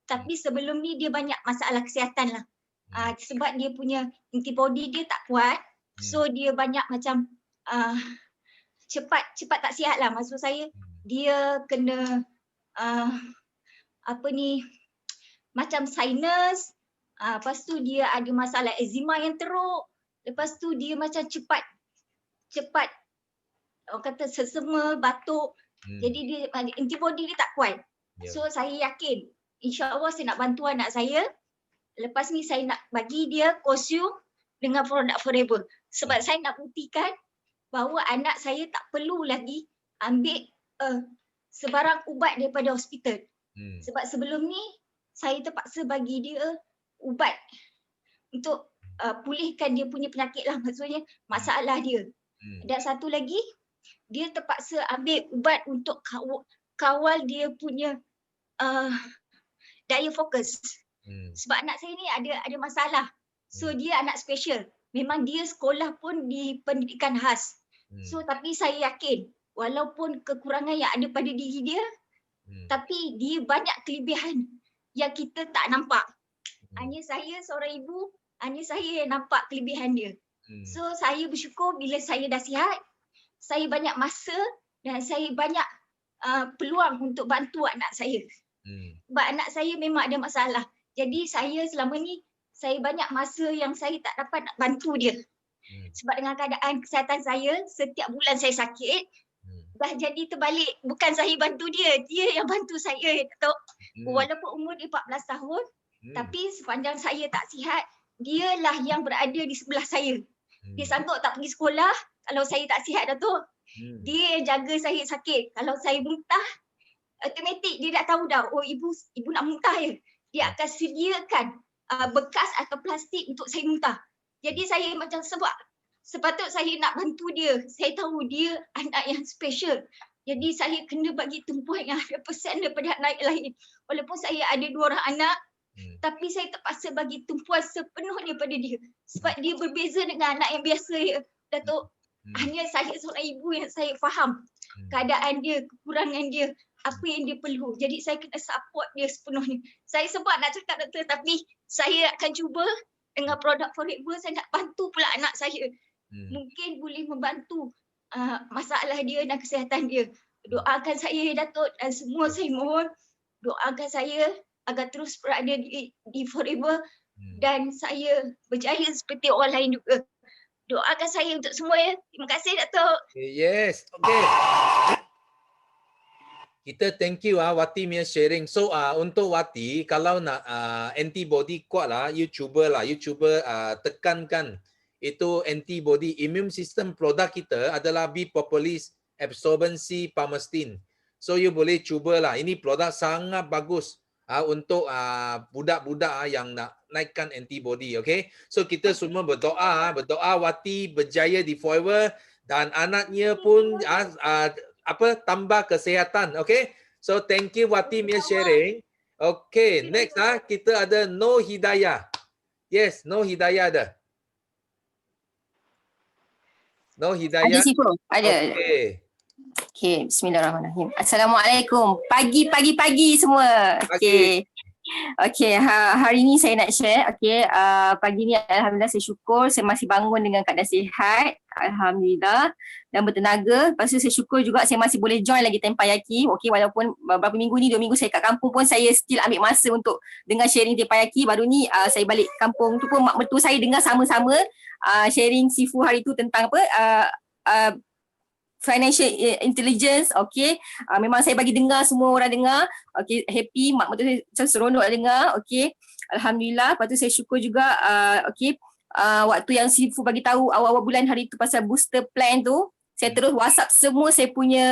J: Tapi sebelum ni dia banyak masalah kesihatan lah. Sebab dia punya antibody dia tak kuat. So dia banyak macam cepat tak sihat lah. Maksud saya dia kena macam sinus. Lepas tu dia ada masalah eczema yang teruk. Lepas tu dia macam cepat orang kata sesama, batuk. Jadi dia antibody dia tak kuat. So saya yakin insya-Allah saya nak bantu anak saya. Lepas ni saya nak bagi dia consume dengan produk forever. Sebab saya nak buktikan bahawa anak saya tak perlu lagi ambil sebarang ubat daripada hospital. Sebab sebelum ni saya terpaksa bagi dia ubat untuk pulihkan dia punya penyakit lah, maksudnya masalah dia. Dan satu lagi, dia terpaksa ambil ubat untuk kawal dia punya daya fokus. Sebab anak saya ni ada masalah. So dia anak special. Memang dia sekolah pun di pendidikan khas. So tapi saya yakin walaupun kekurangan yang ada pada diri dia, tapi dia banyak kelebihan yang kita tak nampak. Hanya saya seorang ibu, hanya saya yang nampak kelebihan dia. So saya bersyukur bila saya dah sihat, saya banyak masa dan saya banyak peluang untuk bantu anak saya. Sebab anak saya memang ada masalah. Jadi saya selama ni saya banyak masa yang saya tak dapat nak bantu dia. Sebab dengan keadaan kesihatan saya, setiap bulan saya sakit, dah jadi terbalik. Bukan saya bantu dia, dia yang bantu saya. Datuk. Walaupun umur dia 14 tahun, tapi sepanjang saya tak sihat, dialah yang berada di sebelah saya. Dia sanggup tak pergi sekolah kalau saya tak sihat, Datuk. Dia jaga saya sakit. Kalau saya muntah, automatik dia dah tahu dah, oh ibu nak muntah ya. Dia akan sediakan bekas atau plastik untuk saya muntah. Jadi saya macam sebab sepatut saya nak bantu dia. Saya tahu dia anak yang special. Jadi saya kena bagi tumpuan yang 100% daripada anak lain. Walaupun saya ada 2 orang anak, tapi saya terpaksa bagi tumpuan sepenuhnya pada dia. Sebab dia berbeza dengan anak yang biasa ya, Datuk. Hanya saya seorang ibu yang saya faham keadaan dia, kekurangan dia, apa yang dia perlu. Jadi saya kena support dia sepenuhnya. Saya sempat nak cakap, Doktor, tapi saya akan cuba dengan produk Forever, saya nak bantu pula anak saya. Mungkin boleh membantu masalah dia dan kesihatan dia. Doakan saya, Datuk, dan semua saya mohon doakan saya agar terus berada di Forever dan saya berjaya seperti orang lain juga. Doakan saya untuk semua ya. Terima kasih, Datuk.
A: Yes, okay. Kita thank you Wati punya sharing. So untuk Wati, kalau nak antibody kuat lah, you cuba tekankan itu antibody immune system. Produk kita adalah B propolis absorbency palmistine. So you boleh cubalah. Ini produk sangat bagus untuk budak-budak yang nak naikkan antibody. Okay, so kita semua berdoa Wati berjaya di Forever dan anaknya pun tambah kesihatan. Okay, so thank you Wati punya sharing. Okay, next kita ada No Hidayah. Yes, No Hidayah ada. No Hidayah.
K: Ada Sifu, ada.
A: Okay.
K: Okay, bismillahirrahmanirrahim. Assalamualaikum. Pagi semua. Okay. Okay, hari ni saya nak share. Okay, pagi ni alhamdulillah saya syukur saya masih bangun dengan keadaan sihat. Alhamdulillah. Dan bertenaga. Lepas tu saya syukur juga saya masih boleh join lagi Tempayaki. Okay, walaupun beberapa minggu ni, 2 minggu saya kat kampung pun saya still ambil masa untuk dengar sharing Tempayaki. Baru ni saya balik kampung tu pun mak mertua saya dengar sama-sama sharing Sifu hari tu tentang financial intelligence. Okay, memang saya bagi dengar, semua orang dengar. Okay, happy, mak mertua saya seronok dengar. Okay, alhamdulillah. Lepas tu saya syukur juga waktu yang Sifu bagi tahu awal-awal bulan hari tu pasal booster plan tu, saya terus WhatsApp semua saya punya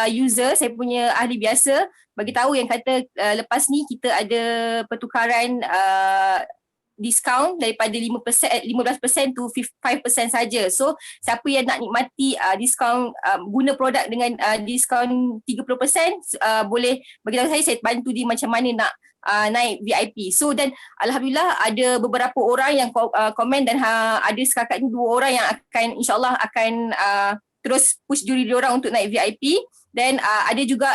K: user, saya punya ahli biasa, bagi tahu yang kata lepas ni kita ada pertukaran diskaun daripada 15% to 5% saja. So siapa yang nak nikmati diskaun, guna produk dengan diskaun 30%, boleh bagi tahu saya bantu dia macam mana nak naik VIP. So dan alhamdulillah ada beberapa orang yang komen dan ada setakat ni 2 orang yang akan insyaAllah akan terus push diri diorang untuk naik VIP. Dan ada juga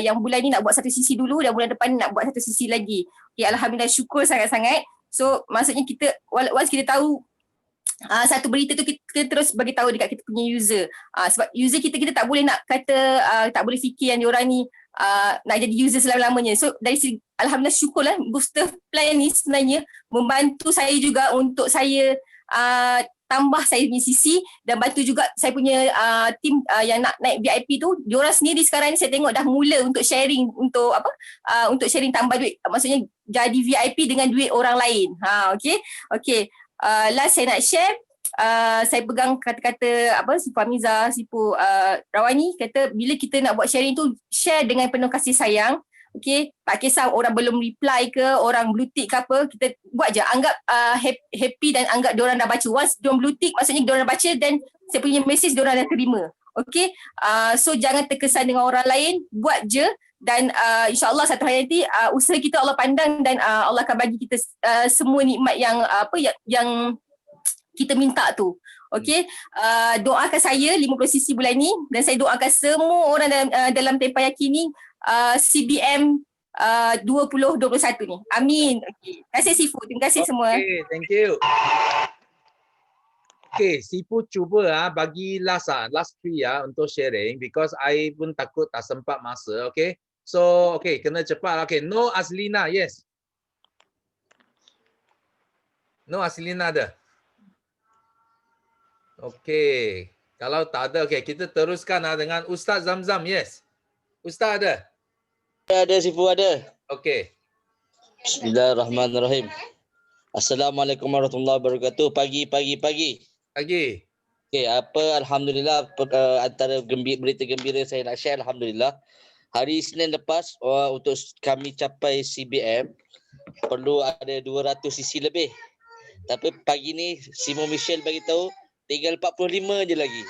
K: yang bulan ni nak buat satu sisi dulu dan bulan depan nak buat satu sisi lagi. Okay, alhamdulillah syukur sangat-sangat. So maksudnya kita once kita tahu satu berita tu, kita terus bagi tahu dekat kita punya user. Sebab user kita tak boleh nak kata tak boleh fikir yang diorang ni nak jadi user selama-lamanya. So dari segi alhamdulillah syukurlah booster plan ni sebenarnya membantu saya juga untuk saya tambah saya punya sisi dan bantu juga saya punya tim yang nak naik VIP tu. Diorang sendiri sekarang ni saya tengok dah mula untuk sharing untuk untuk sharing tambah duit. Maksudnya jadi VIP dengan duit orang lain. Okay. Last saya nak share, saya pegang kata-kata Sifu Hamiza, Sifu Rawani kata bila kita nak buat sharing tu, share dengan penuh kasih sayang. Okay, tak kisah orang belum reply ke, orang blue tick ke apa, kita buat je, anggap happy dan anggap diorang dah baca. Once diorang blue tick, maksudnya diorang dah baca dan saya punya message diorang dah terima. Okay, so jangan terkesan dengan orang lain, buat je. Dan insyaAllah satu hari nanti usaha kita Allah pandang dan Allah akan bagi kita semua nikmat yang yang kita minta tu. Okay, doakan saya 50 sisi bulan ni dan saya doakan semua orang dalam Tempayaki ni CBM 2021 ni. Amin. Okay. Terima kasih Sifu. Terima kasih semua.
A: Okay, thank you. Okay, Sifu cuba bagi last three untuk sharing because I pun takut tak sempat masa. Okay, so okay kena cepat. Okay, no Aslina, yes. No Aslina ada. Okay, kalau tak ada, okay kita teruskan dengan Ustaz Zamzam, yes. Ustaz ada.
L: Ada Sifu ada.
A: Okay.
L: Bismillahirrahmanirrahim. Assalamualaikum warahmatullahi wabarakatuh. Pagi.
A: Pagi.
L: Okey, alhamdulillah antara berita gembira saya nak share alhamdulillah. Hari Isnin lepas untuk kami capai CBM perlu ada 200 cc lebih. Tapi pagi ni Simon Michelle bagi tahu tinggal 45 je lagi.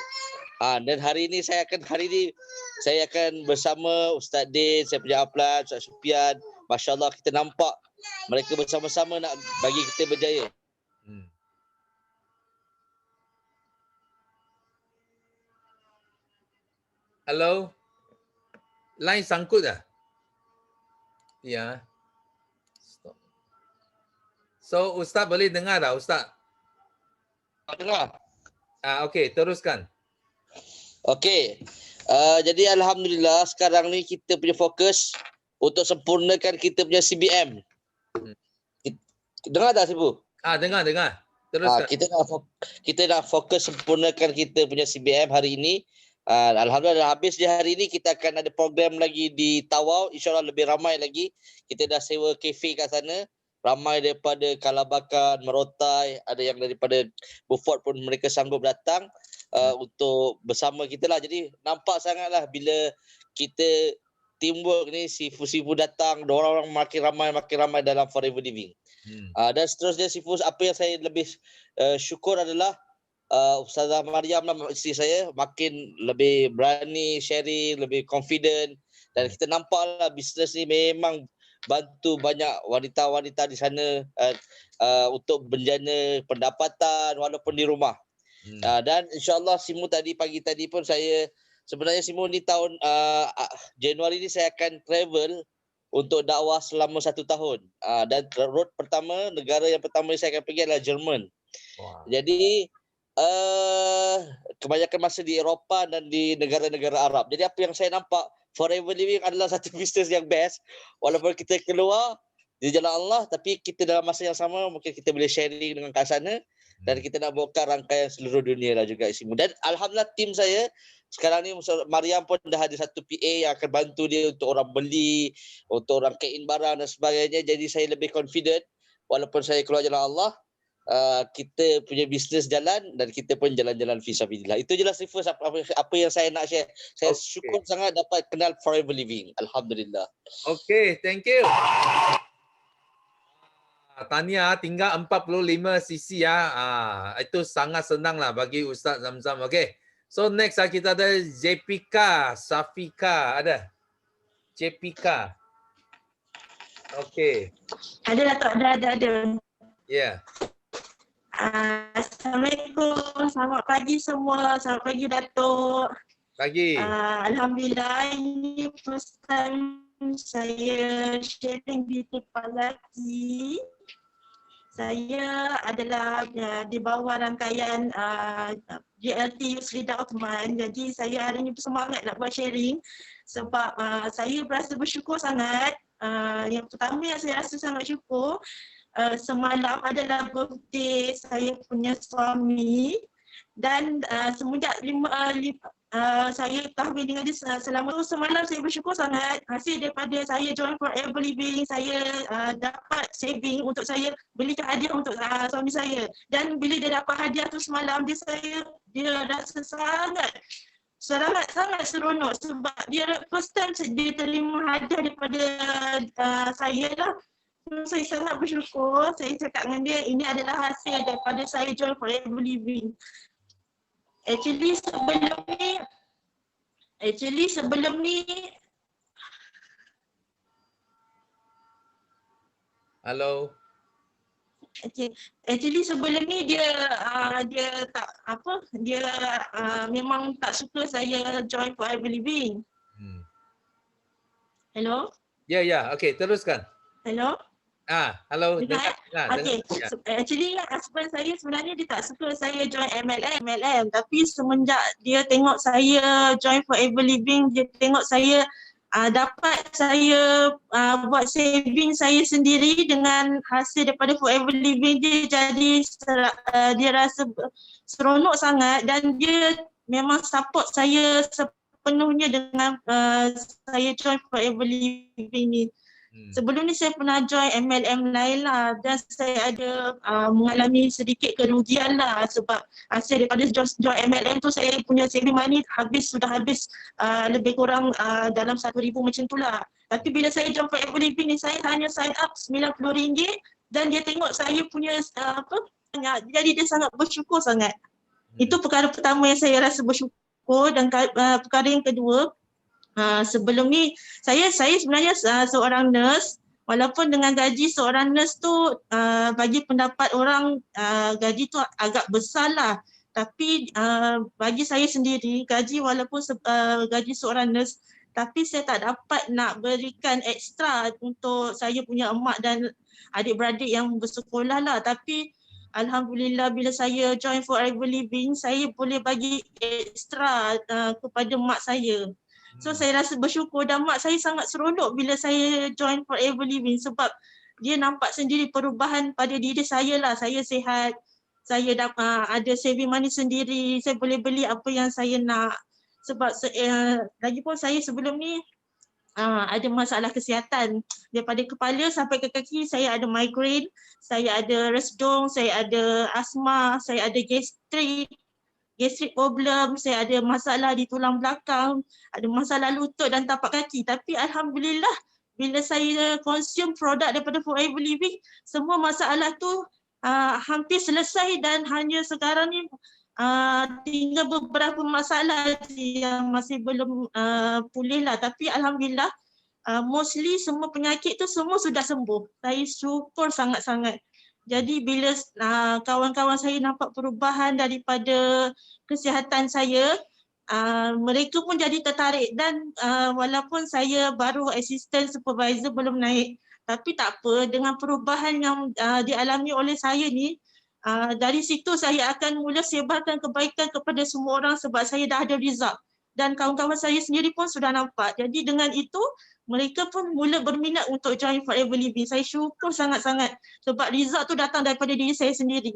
L: Dan hari ni saya akan bersama Ustaz Din, saya punya upline, Ustaz Sufian. Masya-Allah kita nampak mereka bersama-sama nak bagi kita berjaya.
A: Hello. Line sangkut dah? Ya. Stop. So Ustaz boleh dengar tak Ustaz?
L: Dengar.
A: Okey, teruskan.
L: Okey. Jadi alhamdulillah sekarang ni kita punya fokus untuk sempurnakan kita punya CBM. Dengar tak Sifu?
A: Dengar. Teruskan.
L: Kita nak fokus sempurnakan kita punya CBM hari ini. Alhamdulillah habis di hari ini kita akan ada program lagi di Tawau, insyaAllah lebih ramai lagi. Kita dah sewa kafe kat sana, ramai daripada Kalabakan, Merotai, ada yang daripada Beaufort pun mereka sanggup datang untuk bersama kita lah. Jadi nampak sangatlah bila kita teamwork ni, Sifu datang, orang makin ramai dalam Forever Living. Dan seterusnya Sifu, apa yang saya lebih syukur adalah Ustazah Mariam lah, isteri saya, makin lebih berani sharing, lebih confident, dan kita nampaklah bisnes ni memang bantu banyak wanita-wanita di sana untuk menjana pendapatan walaupun di rumah. Dan insyaAllah pagi tadi pun saya sebenarnya ni tahun Januari ni saya akan travel untuk dakwah selama 1 tahun. Dan road pertama, negara yang pertama saya akan pergi adalah Jerman. Jadi kebanyakan masa di Eropah dan di negara-negara Arab. Jadi apa yang saya nampak, Forever Living adalah satu bisnes yang best. Walaupun kita keluar di jalan Allah, tapi kita dalam masa yang sama mungkin kita boleh sharing dengan kat sana dan kita nak bawakan rangkaian seluruh dunia lah juga isimu. Dan alhamdulillah tim saya sekarang ni Mariam pun dah ada satu PA yang akan bantu dia untuk orang beli, untuk orang cain barang dan sebagainya. Jadi saya lebih confident walaupun saya keluar jalan Allah, kita punya bisnes jalan dan kita pun jalan-jalan fisabilillah. Itu je lah Sifu apa yang saya nak share. Saya syukur sangat dapat kenal Forever Living. Alhamdulillah.
A: Okay, thank you. Tahniah, tinggal 45 cc ya. Itu sangat senang lah bagi Ustaz Zamzam. Okay. So next kita ada JPK, Safika ada. JPK. Okay.
M: Ada Datuk, ada.
A: Yeah.
M: Assalamualaikum, selamat pagi semua. Selamat pagi Datuk.
A: Pagi.
M: Alhamdulillah, ini first time saya sharing di tempat lagi. Saya adalah di bawah rangkaian JLT Youth Leader Uthman. Jadi saya hari ini bersemangat nak buat sharing sebab saya berasa bersyukur sangat. Yang pertama yang saya rasa sangat syukur, semalam adalah birthday saya punya suami dan semenjak saya kahwin dengan dia selama tu, semalam saya bersyukur sangat hasil daripada saya join Forever Living. Saya dapat saving untuk saya belikan hadiah untuk suami saya, dan bila dia dapat hadiah tu semalam, dia rasa sangat seronok sebab dia first time dia terima hadiah daripada saya lah. Saya sangat bersyukur. Saya cakap dengan dia, ini adalah hasil daripada saya join Forever Living. Actually sebelum ni
A: Hello.
M: Actually sebelum ni dia tak memang tak suka saya join Forever Living. Hello?
A: Ya, okey, teruskan.
M: Hello?
A: Hello.
M: Dengar? Okey.
A: Ya.
M: Actually husband saya sebenarnya dia tak suka saya join MLM, tapi semenjak dia tengok saya join Forever Living, dia tengok saya dapat saya buat saving saya sendiri dengan hasil daripada Forever Living, dia jadi dia rasa seronok sangat dan dia memang support saya sepenuhnya dengan saya join Forever Living ni. Sebelum ni saya pernah join MLM lain lah dan saya ada mengalami sedikit kerugian lah sebab hasil daripada join MLM tu saya punya saving money sudah habis lebih kurang dalam 1,000 macam tu lah. Tapi bila saya join Forever Living ni saya hanya sign up RM90 dan dia tengok saya punya jadi dia sangat bersyukur sangat. Itu perkara pertama yang saya rasa bersyukur dan perkara yang kedua, sebelum ni saya sebenarnya seorang nurse, walaupun dengan gaji seorang nurse tu bagi pendapat orang gaji tu agak besar lah, tapi bagi saya sendiri gaji walaupun gaji seorang nurse, tapi saya tak dapat nak berikan ekstra untuk saya punya emak dan adik-beradik yang bersekolah lah. Tapi alhamdulillah bila saya join Forever Living saya boleh bagi ekstra kepada mak saya. So saya rasa bersyukur dan mak saya sangat seronok bila saya join Forever Living sebab dia nampak sendiri perubahan pada diri saya lah. Saya sihat, saya dapat ada saving money sendiri, saya boleh beli apa yang saya nak. Sebab lagipun saya sebelum ni ada masalah kesihatan. Daripada kepala sampai ke kaki saya ada migraine, saya ada resdung, saya ada asma, saya ada gastric problem, saya ada masalah di tulang belakang, ada masalah lutut dan tapak kaki. Tapi alhamdulillah bila saya consume produk daripada Forever Living, semua masalah tu hampir selesai dan hanya sekarang ni tinggal beberapa masalah yang masih belum pulih lah. Tapi alhamdulillah mostly semua penyakit tu semua sudah sembuh. Saya syukur sangat-sangat. Jadi bila kawan-kawan saya nampak perubahan daripada kesihatan saya, mereka pun jadi tertarik dan walaupun saya baru assistant supervisor belum naik, tapi tak apa, dengan perubahan yang dialami oleh saya ni, dari situ saya akan mula sebarkan kebaikan kepada semua orang sebab saya dah ada result dan kawan-kawan saya sendiri pun sudah nampak. Jadi dengan itu mereka pun mula berminat untuk join Forever Living. Saya syukur sangat-sangat sebab result tu datang daripada diri saya sendiri.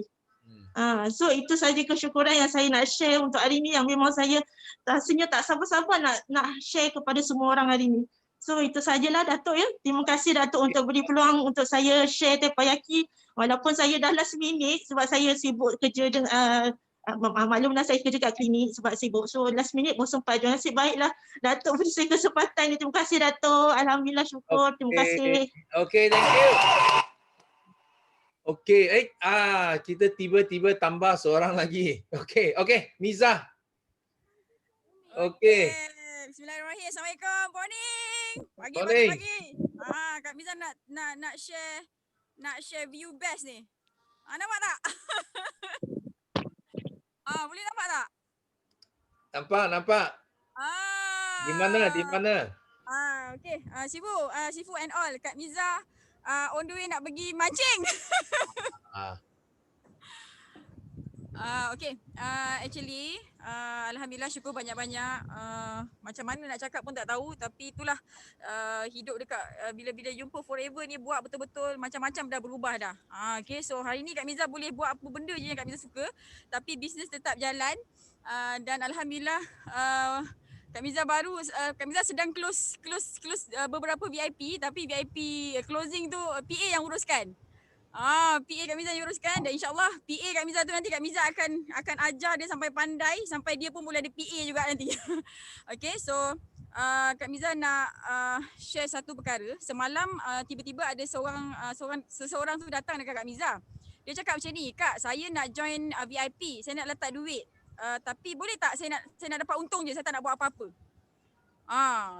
M: So itu saja kesyukuran yang saya nak share untuk hari ni yang memang saya rasanya tak sabar-sabar nak share kepada semua orang hari ni. So itu sajalah Datuk ya. Terima kasih Datuk untuk beri peluang untuk saya share teppanyaki walaupun saya dah last minute sebab saya sibuk kerja dengan maklumlah saya kerja kat klinik sebab sibuk. So last minute pun sempat. Nasib baiklah Datuk beri saya kesempatan ni. Terima kasih Datuk. Alhamdulillah syukur. Terima kasih.
A: Okay, thank you. Okay, kita tiba-tiba tambah seorang lagi. Okay, Miza. Okay.
N: Bismillahirrahmanirrahim. Assalamualaikum. Morning. Pagi. Kak Miza nak share view best ni. Nampak tak? Boleh nampak tak?
A: Nampak. Di mana?
N: Okay. Sifu and all. Kak Miza on the way nak pergi mancing. Okay. Actually, alhamdulillah syukur banyak-banyak. Macam mana nak cakap pun tak tahu. Tapi itulah hidup dekat bila jumpa Forever ni buat betul-betul macam-macam dah berubah dah. Okay, so hari ni Kak Miza boleh buat apa benda je yang Kak Miza suka. Tapi bisnes tetap jalan. Dan alhamdulillah Kak Miza sedang close beberapa VIP. Tapi VIP closing tu PA yang uruskan. PA Kak Miza yang uruskan dan insyaAllah PA Kak Miza tu nanti Kak Miza akan ajar dia sampai pandai sampai dia pun boleh ada PA juga nanti. Okay, so Kak Miza nak share satu perkara. Semalam tiba-tiba ada seseorang tu datang dekat Kak Miza. Dia cakap macam ni, Kak saya nak join VIP, saya nak letak duit. Tapi boleh tak saya nak dapat untung je, saya tak nak buat apa-apa.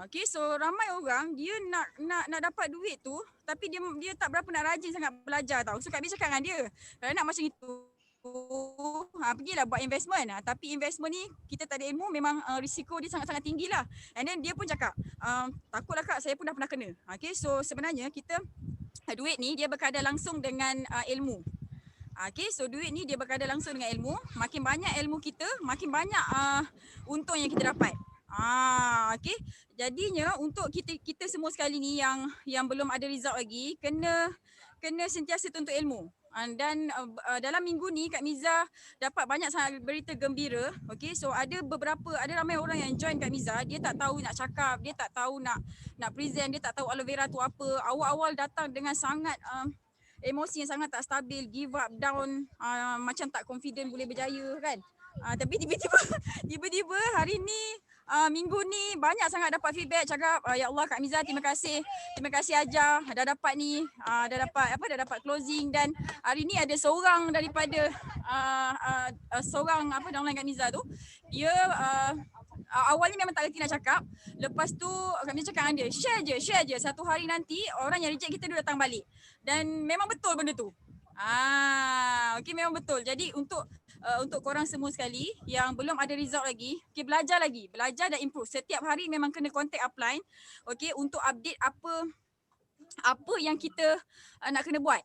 N: Okay, so ramai orang dia nak dapat duit tu tapi dia tak berapa nak rajin sangat belajar tau. So Kak Miza cakap dengan dia, kalau nak macam itu pergilah buat investment. Tapi investment ni kita tak ada ilmu, memang risiko dia sangat-sangat tinggi lah. And then dia pun cakap, takutlah Kak, saya pun dah pernah kena. Okay, so sebenarnya kita duit ni dia berkadar langsung dengan ilmu. Okay, so duit ni dia berkadar langsung dengan ilmu. Makin banyak ilmu kita, makin banyak untung yang kita dapat. Okay. Jadinya untuk kita semua sekali ni yang belum ada result lagi, kena sentiasa tuntut ilmu. Dan dalam minggu ni Kak Miza dapat banyak sangat berita gembira. Okay, so ada ramai orang yang join Kak Miza, dia tak tahu nak cakap, dia tak tahu nak present, dia tak tahu aloe vera tu apa. Awal-awal datang dengan sangat emosi yang sangat tak stabil, give up, down, macam tak confident boleh berjaya kan. Tapi tiba-tiba hari ni minggu ni banyak sangat dapat feedback cakap ya Allah Kak Miza terima kasih ajar dah dapat ni, dah dapat closing. Dan hari ni ada seorang daripada seorang downline Kak Miza tu, dia awalnya memang tak reti nak cakap. Lepas tu Kak Miza cakap dengan dia, share je. Satu hari nanti orang yang reject kita dia datang balik. Dan memang betul benda tu. Okay, memang betul. Jadi untuk korang semua sekali yang belum ada result lagi, okay, belajar dan improve. Setiap hari memang kena contact upline, okay, untuk update apa yang kita nak kena buat.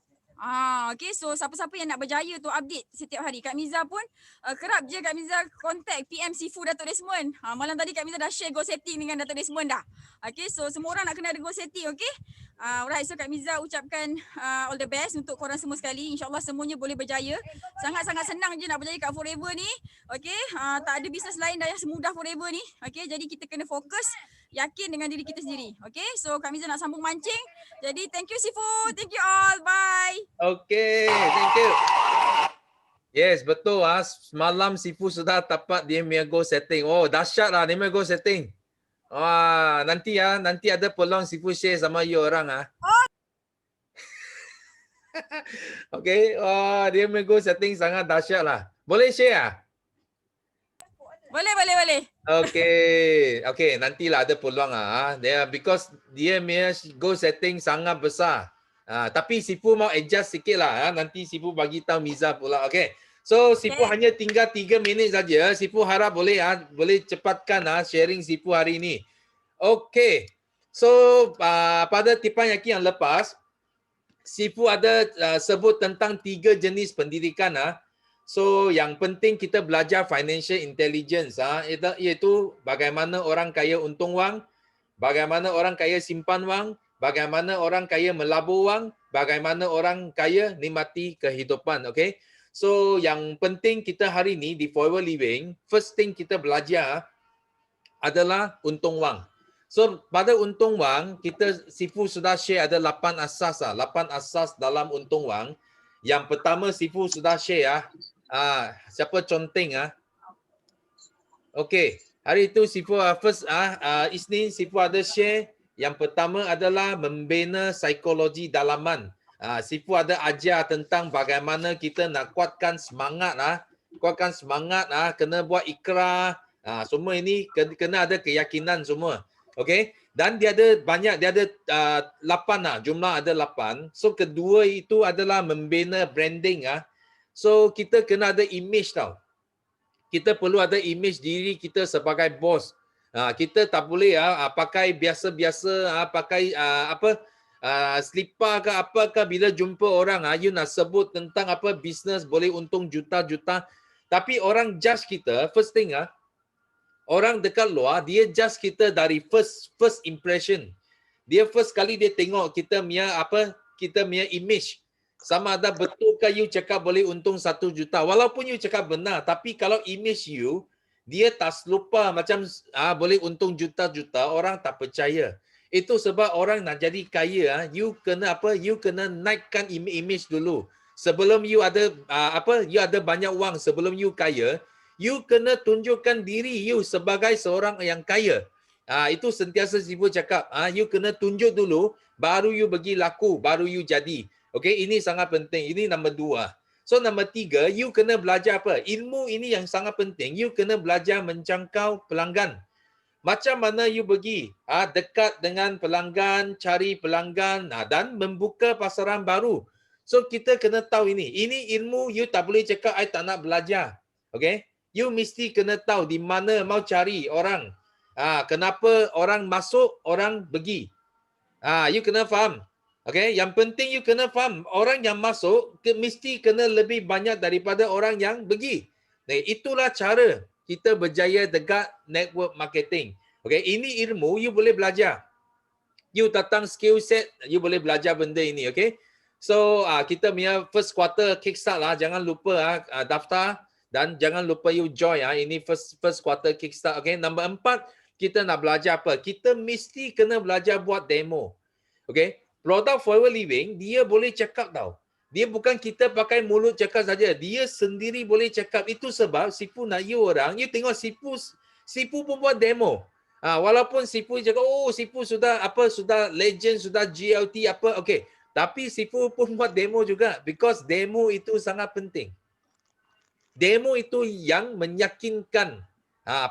N: Okay, so siapa-siapa yang nak berjaya tu update setiap hari. Kak Miza pun kerap je Kak Miza contact PM Sifu Datuk Desmond. Malam tadi Kak Miza dah share goal setting dengan Datuk Desmond dah. Okay, so semua orang nak kena ada goal setting, okay. Alright, so Kak Miza ucapkan all the best untuk korang semua sekali. InsyaAllah semuanya boleh berjaya. Sangat-sangat senang je nak berjaya kat Forever ni. Okay, tak ada bisnes lain dah yang semudah Forever ni. Okay, jadi kita kena fokus, yakin dengan diri kita sendiri. Okay, so Kak Miza nak sambung mancing. Jadi thank you Sifu, thank you all, bye.
A: Okay, thank you. Yes, betul. Semalam Sifu sudah dapat dia punya goal setting. Oh, dahsyat lah dia punya goal setting. Wah, nanti ada peluang Sifu share sama you orang . Okay, dia punya goal setting sangat dahsyat lah. Boleh share ?
N: Boleh.
A: Okay, nantilah ada peluang because dia punya goal setting sangat besar. Tapi Sifu mau adjust sikit lah. Nanti Sifu bagi tahu Miza pula. Okay. So Sifu hanya tinggal 3 minit saja. Sifu harap boleh cepatkan sharing Sifu hari ini. Okay. So pada tipan yang lepas, Sifu ada sebut tentang 3 jenis pendidikan. So yang penting kita belajar financial intelligence. Iaitu bagaimana orang kaya untung wang, bagaimana orang kaya simpan wang, bagaimana orang kaya melabur wang, bagaimana orang kaya nikmati kehidupan. Okay. So yang penting kita hari ni di Forever Living, first thing kita belajar adalah untung wang. So pada untung wang, Sifu sudah share ada 8 asas 8 asas dalam untung wang. Yang pertama Sifu sudah share siapa conteng Okay, hari itu Sifu Isnin Sifu ada share. Yang pertama adalah membina psikologi dalaman. Sifu ada ajar tentang bagaimana kita nak kuatkan semangat kena buat ikrar. Semua ini kena ada keyakinan semua. Okey, dan dia ada 8 jumlah ada 8. So kedua itu adalah membina branding. So kita kena ada image tau. Kita perlu ada image diri kita sebagai bos. Kita tak boleh pakai biasa-biasa, pakai slipper ke apakah bila jumpa orang you nak sebut tentang bisnes boleh untung juta-juta, tapi orang judge kita first thing orang dekat luar dia judge kita dari first impression. Dia first kali dia tengok kita punya image. Sama ada betul ke you cakap boleh untung 1 juta. Walaupun you cakap benar, tapi kalau image you dia tak lupa macam boleh untung juta-juta, orang tak percaya. Itu sebab orang nak jadi kaya, you kena you kena naikkan image dulu. Sebelum you ada you ada banyak wang, sebelum you kaya, you kena tunjukkan diri you sebagai seorang yang kaya. Itu sentiasa Sifu cakap, you kena tunjuk dulu baru you pergi laku, baru you jadi. Okey, ini sangat penting. Ini nombor 2. So nombor 3, you kena belajar ilmu ini yang sangat penting. You kena belajar menjangkau pelanggan. Macam mana you pergi dekat dengan pelanggan, cari pelanggan dan membuka pasaran baru. So kita kena tahu ini. Ini ilmu you tak boleh cakap I tak nak belajar. Okay? You mesti kena tahu di mana mau cari orang. Kenapa orang masuk, orang pergi. You kena faham. Okay, yang penting you kena faham orang yang masuk mesti kena lebih banyak daripada orang yang pergi. Nah, itulah cara kita berjaya dekat network marketing. Okay, ini ilmu you boleh belajar. You datang skill set, you boleh belajar benda ini. Okay, so kita punya first quarter kickstart lah. Jangan lupa daftar dan jangan lupa you join. Ini first quarter kickstart. Okay, nombor 4 kita nak belajar apa? Kita mesti kena belajar buat demo. Okay. Product Forever Living, dia boleh cakap tau. Dia bukan kita pakai mulut cakap saja. Dia sendiri boleh cakap. Itu sebab Sifu nak you orang, you tengok Sifu pun buat demo. Walaupun Sifu cakap, oh Sifu sudah legend, sudah GLT apa, okay. Tapi Sifu pun buat demo juga. Because demo itu sangat penting. Demo itu yang meyakinkan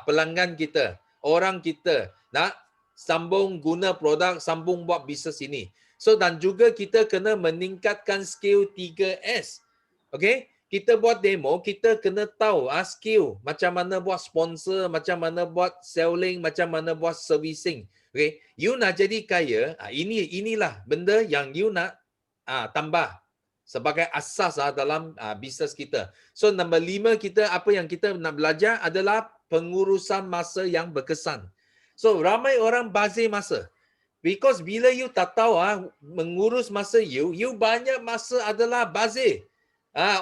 A: pelanggan kita, orang kita nak sambung guna produk, sambung buat bisnes ini. So dan juga kita kena meningkatkan skill 3S. Okay? Kita buat demo, kita kena tahu skill macam mana buat sponsor, macam mana buat selling, macam mana buat servicing. Okay? You nak jadi kaya, inilah benda yang you nak tambah sebagai asas dalam bisnes kita. So nombor 5 kita, apa yang kita nak belajar adalah pengurusan masa yang berkesan. So ramai orang bazir masa. Because bila you tak tahu mengurus masa you banyak masa adalah bazir.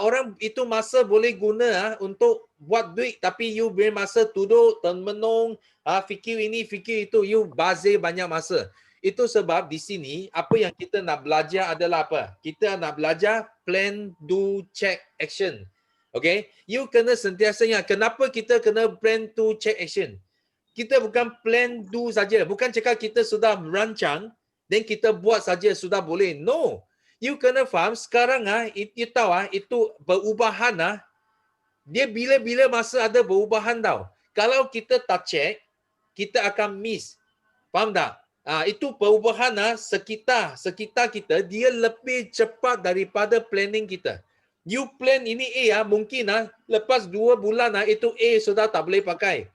A: Orang itu masa boleh guna untuk buat duit, tapi you beri masa duduk, termenung, fikir ini, fikir itu, you bazir banyak masa. Itu sebab di sini apa yang kita nak belajar adalah apa? Kita nak belajar plan, do, check, action. Okay? You kena sentiasa ingat kenapa kita kena plan, do, check, action. Kita bukan plan do saja. Bukan cakap kita sudah merancang dan kita buat saja sudah boleh. No. You kena faham sekarang you tahu itu perubahan dia bila-bila masa ada perubahan tau. Kalau kita tak check, kita akan miss. Faham tak? Itu perubahan sekitar kita dia lebih cepat daripada planning kita. You plan ini A mungkin lepas 2 bulan itu A sudah tak boleh pakai.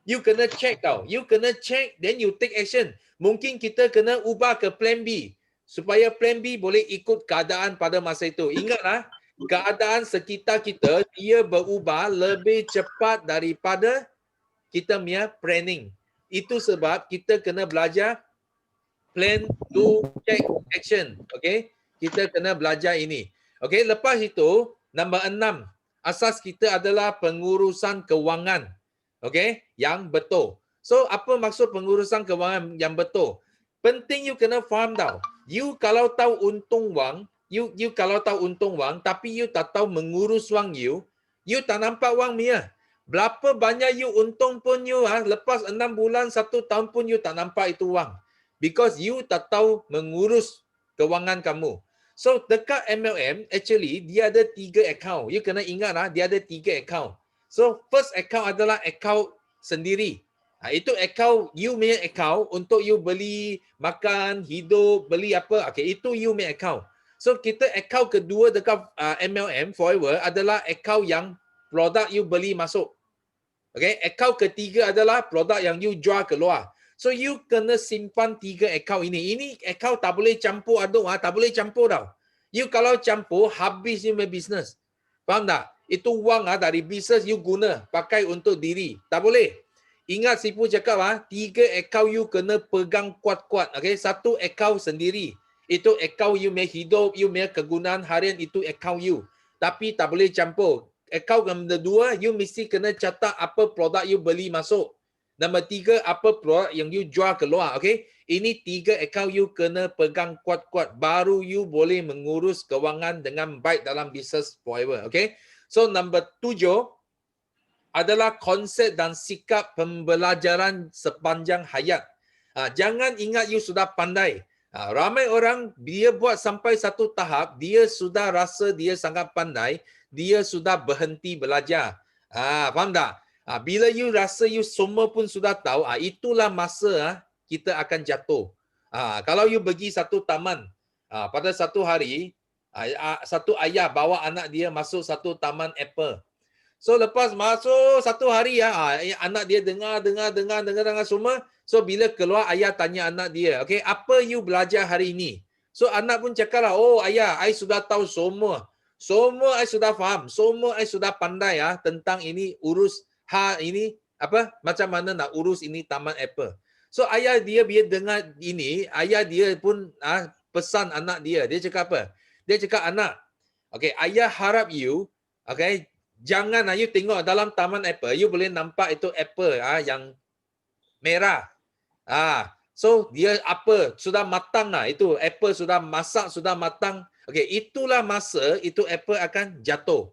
A: You kena check tau. You kena check, then you take action. Mungkin kita kena ubah ke plan B. Supaya plan B boleh ikut keadaan pada masa itu. Ingatlah, keadaan sekitar kita, dia berubah lebih cepat daripada kita punya planning. Itu sebab kita kena belajar plan, do, check, action. Okay? Kita kena belajar ini. Okay? Lepas itu, nombor 6. Asas kita adalah pengurusan kewangan. Okay, yang betul. So, apa maksud pengurusan kewangan yang betul? Penting you kena faham tau. You kalau tahu untung wang, you kalau tahu untung wang, tapi you tak tahu mengurus wang you tak nampak wang punya. Berapa banyak you untung pun you lepas 6 bulan, 1 tahun pun you tak nampak itu wang. Because you tak tahu mengurus kewangan kamu. So, dekat MLM, actually, dia ada 3 account. You kena ingat dia ada 3 account. So, first account adalah account sendiri. Itu account, you punya account untuk you beli makan, hidup, beli apa. Okay, itu you punya account. So, kita account kedua dekat MLM Forever adalah account yang produk you beli masuk. Okay, account ketiga adalah produk yang you jual keluar. So, you kena simpan 3 account ini. Ini account tak boleh campur aduk, tak boleh campur tau. You kalau campur, habis you punya business. Faham tak? Itu wang dari bisnes you guna pakai untuk diri. Tak boleh. Ingat Sifu cakap 3 account you kena pegang kuat-kuat. Okay? 1 account sendiri. Itu account you punya hidup, you punya kegunaan harian, itu account you. Tapi tak boleh campur. Account nombor 2, you mesti kena catat apa produk you beli masuk. Nombor 3, apa produk yang you jual keluar. Okay? Ini 3 account you kena pegang kuat-kuat. Baru you boleh mengurus kewangan dengan baik dalam bisnes Forever. Okay? So, nombor 7 adalah konsep dan sikap pembelajaran sepanjang hayat. Jangan ingat you sudah pandai. Ramai orang, dia buat sampai satu tahap, dia sudah rasa dia sangat pandai, dia sudah berhenti belajar. Faham tak? Bila you rasa you semua pun sudah tahu, itulah masa kita akan jatuh. Kalau you pergi satu taman, pada satu hari, satu ayah bawa anak dia masuk satu taman apple. So lepas masuk satu hari anak dia dengar semua. So bila keluar ayah tanya anak dia, okay, apa you belajar hari ini? So anak pun cakap lah, oh ayah, I sudah tahu semua. Semua I sudah faham. Semua I sudah pandai tentang ini urus ini apa macam mana nak urus ini taman Apple. So ayah dia bila dengar ini, ayah dia pun pesan anak dia. Dia cakap apa? Dia cakap anak, okay, ayah harap you, okay, jangan you tengok dalam taman Apple, you boleh nampak itu apple yang merah. So dia apa? Sudah matang lah. Itu apple sudah masak, sudah matang. Okay, itulah masa itu apple akan jatuh.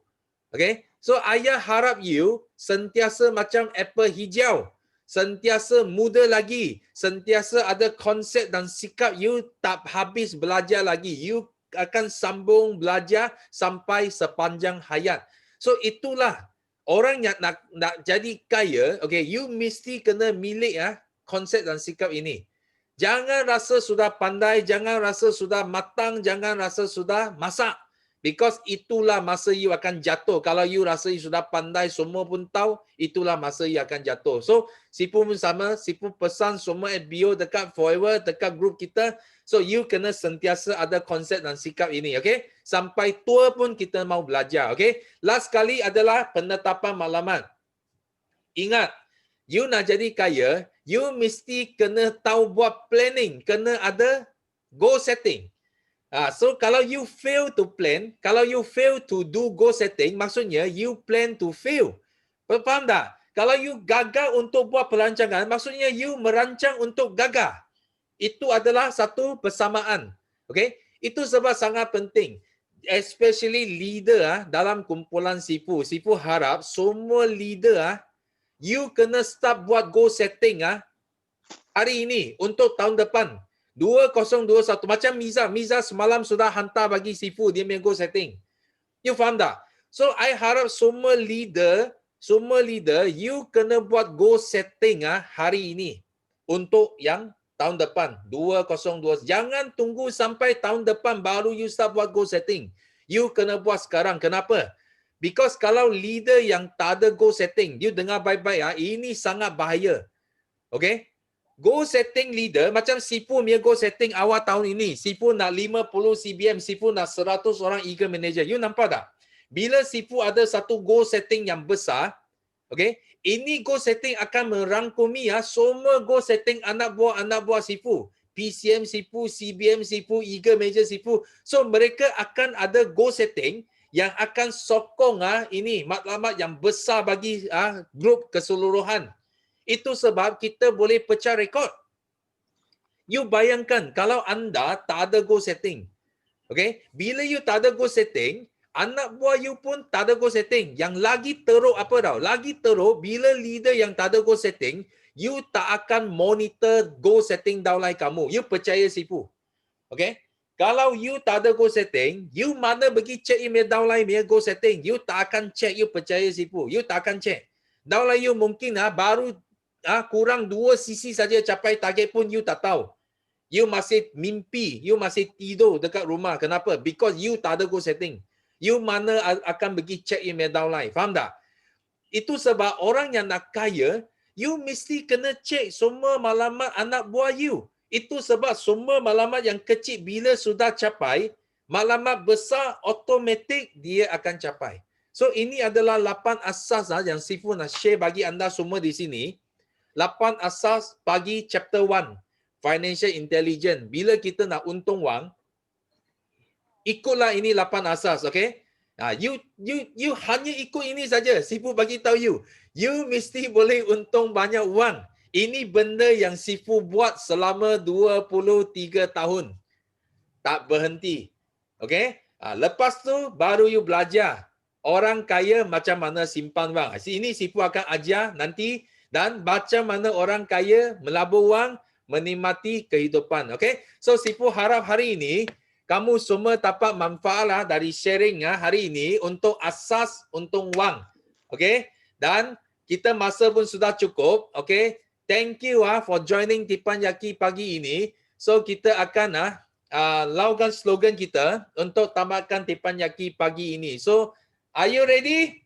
A: Okay, so ayah harap you sentiasa macam apple hijau. Sentiasa muda lagi. Sentiasa ada konsep dan sikap you tak habis belajar lagi. You akan sambung belajar sampai sepanjang hayat. So itulah orang yang nak jadi kaya, okay, you mesti kena milik konsep dan sikap ini. Jangan rasa sudah pandai, jangan rasa sudah matang, jangan rasa sudah masak. Because itulah masa you akan jatuh. Kalau you rasa you sudah pandai, semua pun tahu, itulah masa you akan jatuh. So, Sifu pun sama, Sifu pesan semua FBO dekat Forever, dekat grup kita. So, you kena sentiasa ada konsep dan sikap ini, okay? Sampai tua pun kita mau belajar, okay? Last kali adalah penetapan maklumat. Ingat, you nak jadi kaya, you mesti kena tahu buat planning, kena ada goal setting. So kalau you fail to plan, kalau you fail to do goal setting, maksudnya you plan to fail. Faham tak? Kalau you gagal untuk buat perancangan, maksudnya you merancang untuk gagal. Itu adalah satu persamaan. Okay? Itu sebab sangat penting. Especially leader dalam kumpulan Sifu. Sifu harap semua leader you kena start buat goal setting hari ini untuk tahun depan. 2021. Macam Miza semalam sudah hantar bagi Sifu dia punya goal setting. You faham tak? So I harap semua leader you kena buat goal setting hari ini untuk yang tahun depan 2020. Jangan tunggu sampai tahun depan baru you start buat goal setting. You kena buat sekarang. Kenapa? Because kalau leader yang tak ada goal setting, you dengar baik-baik ini sangat bahaya. Okay? Goal setting leader, macam Sifu punya goal setting awal tahun ini. Sifu nak 50 CBM, Sifu nak 100 orang eager manager. You nampak tak? Bila Sifu ada satu goal setting yang besar, okay, ini goal setting akan merangkumi semua goal setting anak buah Sifu. PCM Sifu, CBM Sifu, eager manager Sifu. So mereka akan ada goal setting yang akan sokong ini maklumat yang besar bagi grup keseluruhan. Itu sebab kita boleh pecah rekod. You bayangkan kalau anda tak ada goal setting. Okay? Bila you tak ada goal setting, anak buah you pun tak ada goal setting. Yang lagi teruk apa tau? Lagi teruk bila leader yang tak ada goal setting, you tak akan monitor goal setting downline kamu. You percaya Sifu. Okay? Kalau you tak ada goal setting, you mana pergi check email downline punya goal setting? You tak akan check, you percaya Sifu. You tak akan check. Downline you mungkin baru kurang 2 sisi saja capai target pun you tak tahu. You masih mimpi, you masih tidur dekat rumah. Kenapa? Because you tak ada goal setting. You mana akan pergi check email downline. Faham tak? Itu sebab orang yang nak kaya, you mesti kena check semua maklumat anak buah you. Itu sebab semua maklumat yang kecil bila sudah capai, maklumat besar automatik dia akan capai. So ini adalah 8 asas yang Sifu nak share bagi anda semua di sini. 8 asas bagi chapter 1 financial intelligence. Bila kita nak untung wang, ikutlah ini 8 asas, okay? You hanya ikut ini saja. Sifu bagi tahu you mesti boleh untung banyak wang. Ini benda yang Sifu buat selama 23 tahun. Tak berhenti. Okay? Lepas tu baru you belajar orang kaya macam mana simpan wang. Ini Sifu akan ajar nanti. Dan macam mana orang kaya melabur wang, menikmati kehidupan. Okay? So, Sifu harap hari ini, kamu semua dapat manfaat dari sharing hari ini untuk asas untung wang. Okay? Dan kita masa pun sudah cukup. Okay? Thank you for joining Teppanyaki pagi ini. So, kita akan lakukan slogan kita untuk tamatkan Teppanyaki pagi ini. So, are you ready?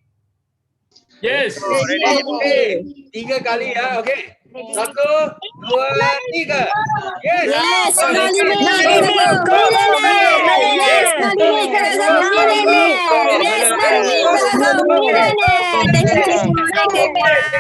O: Yes.
A: Okay. 3 kali okay. 1, 2, 3. Yes.
O: Yes.
P: Yes.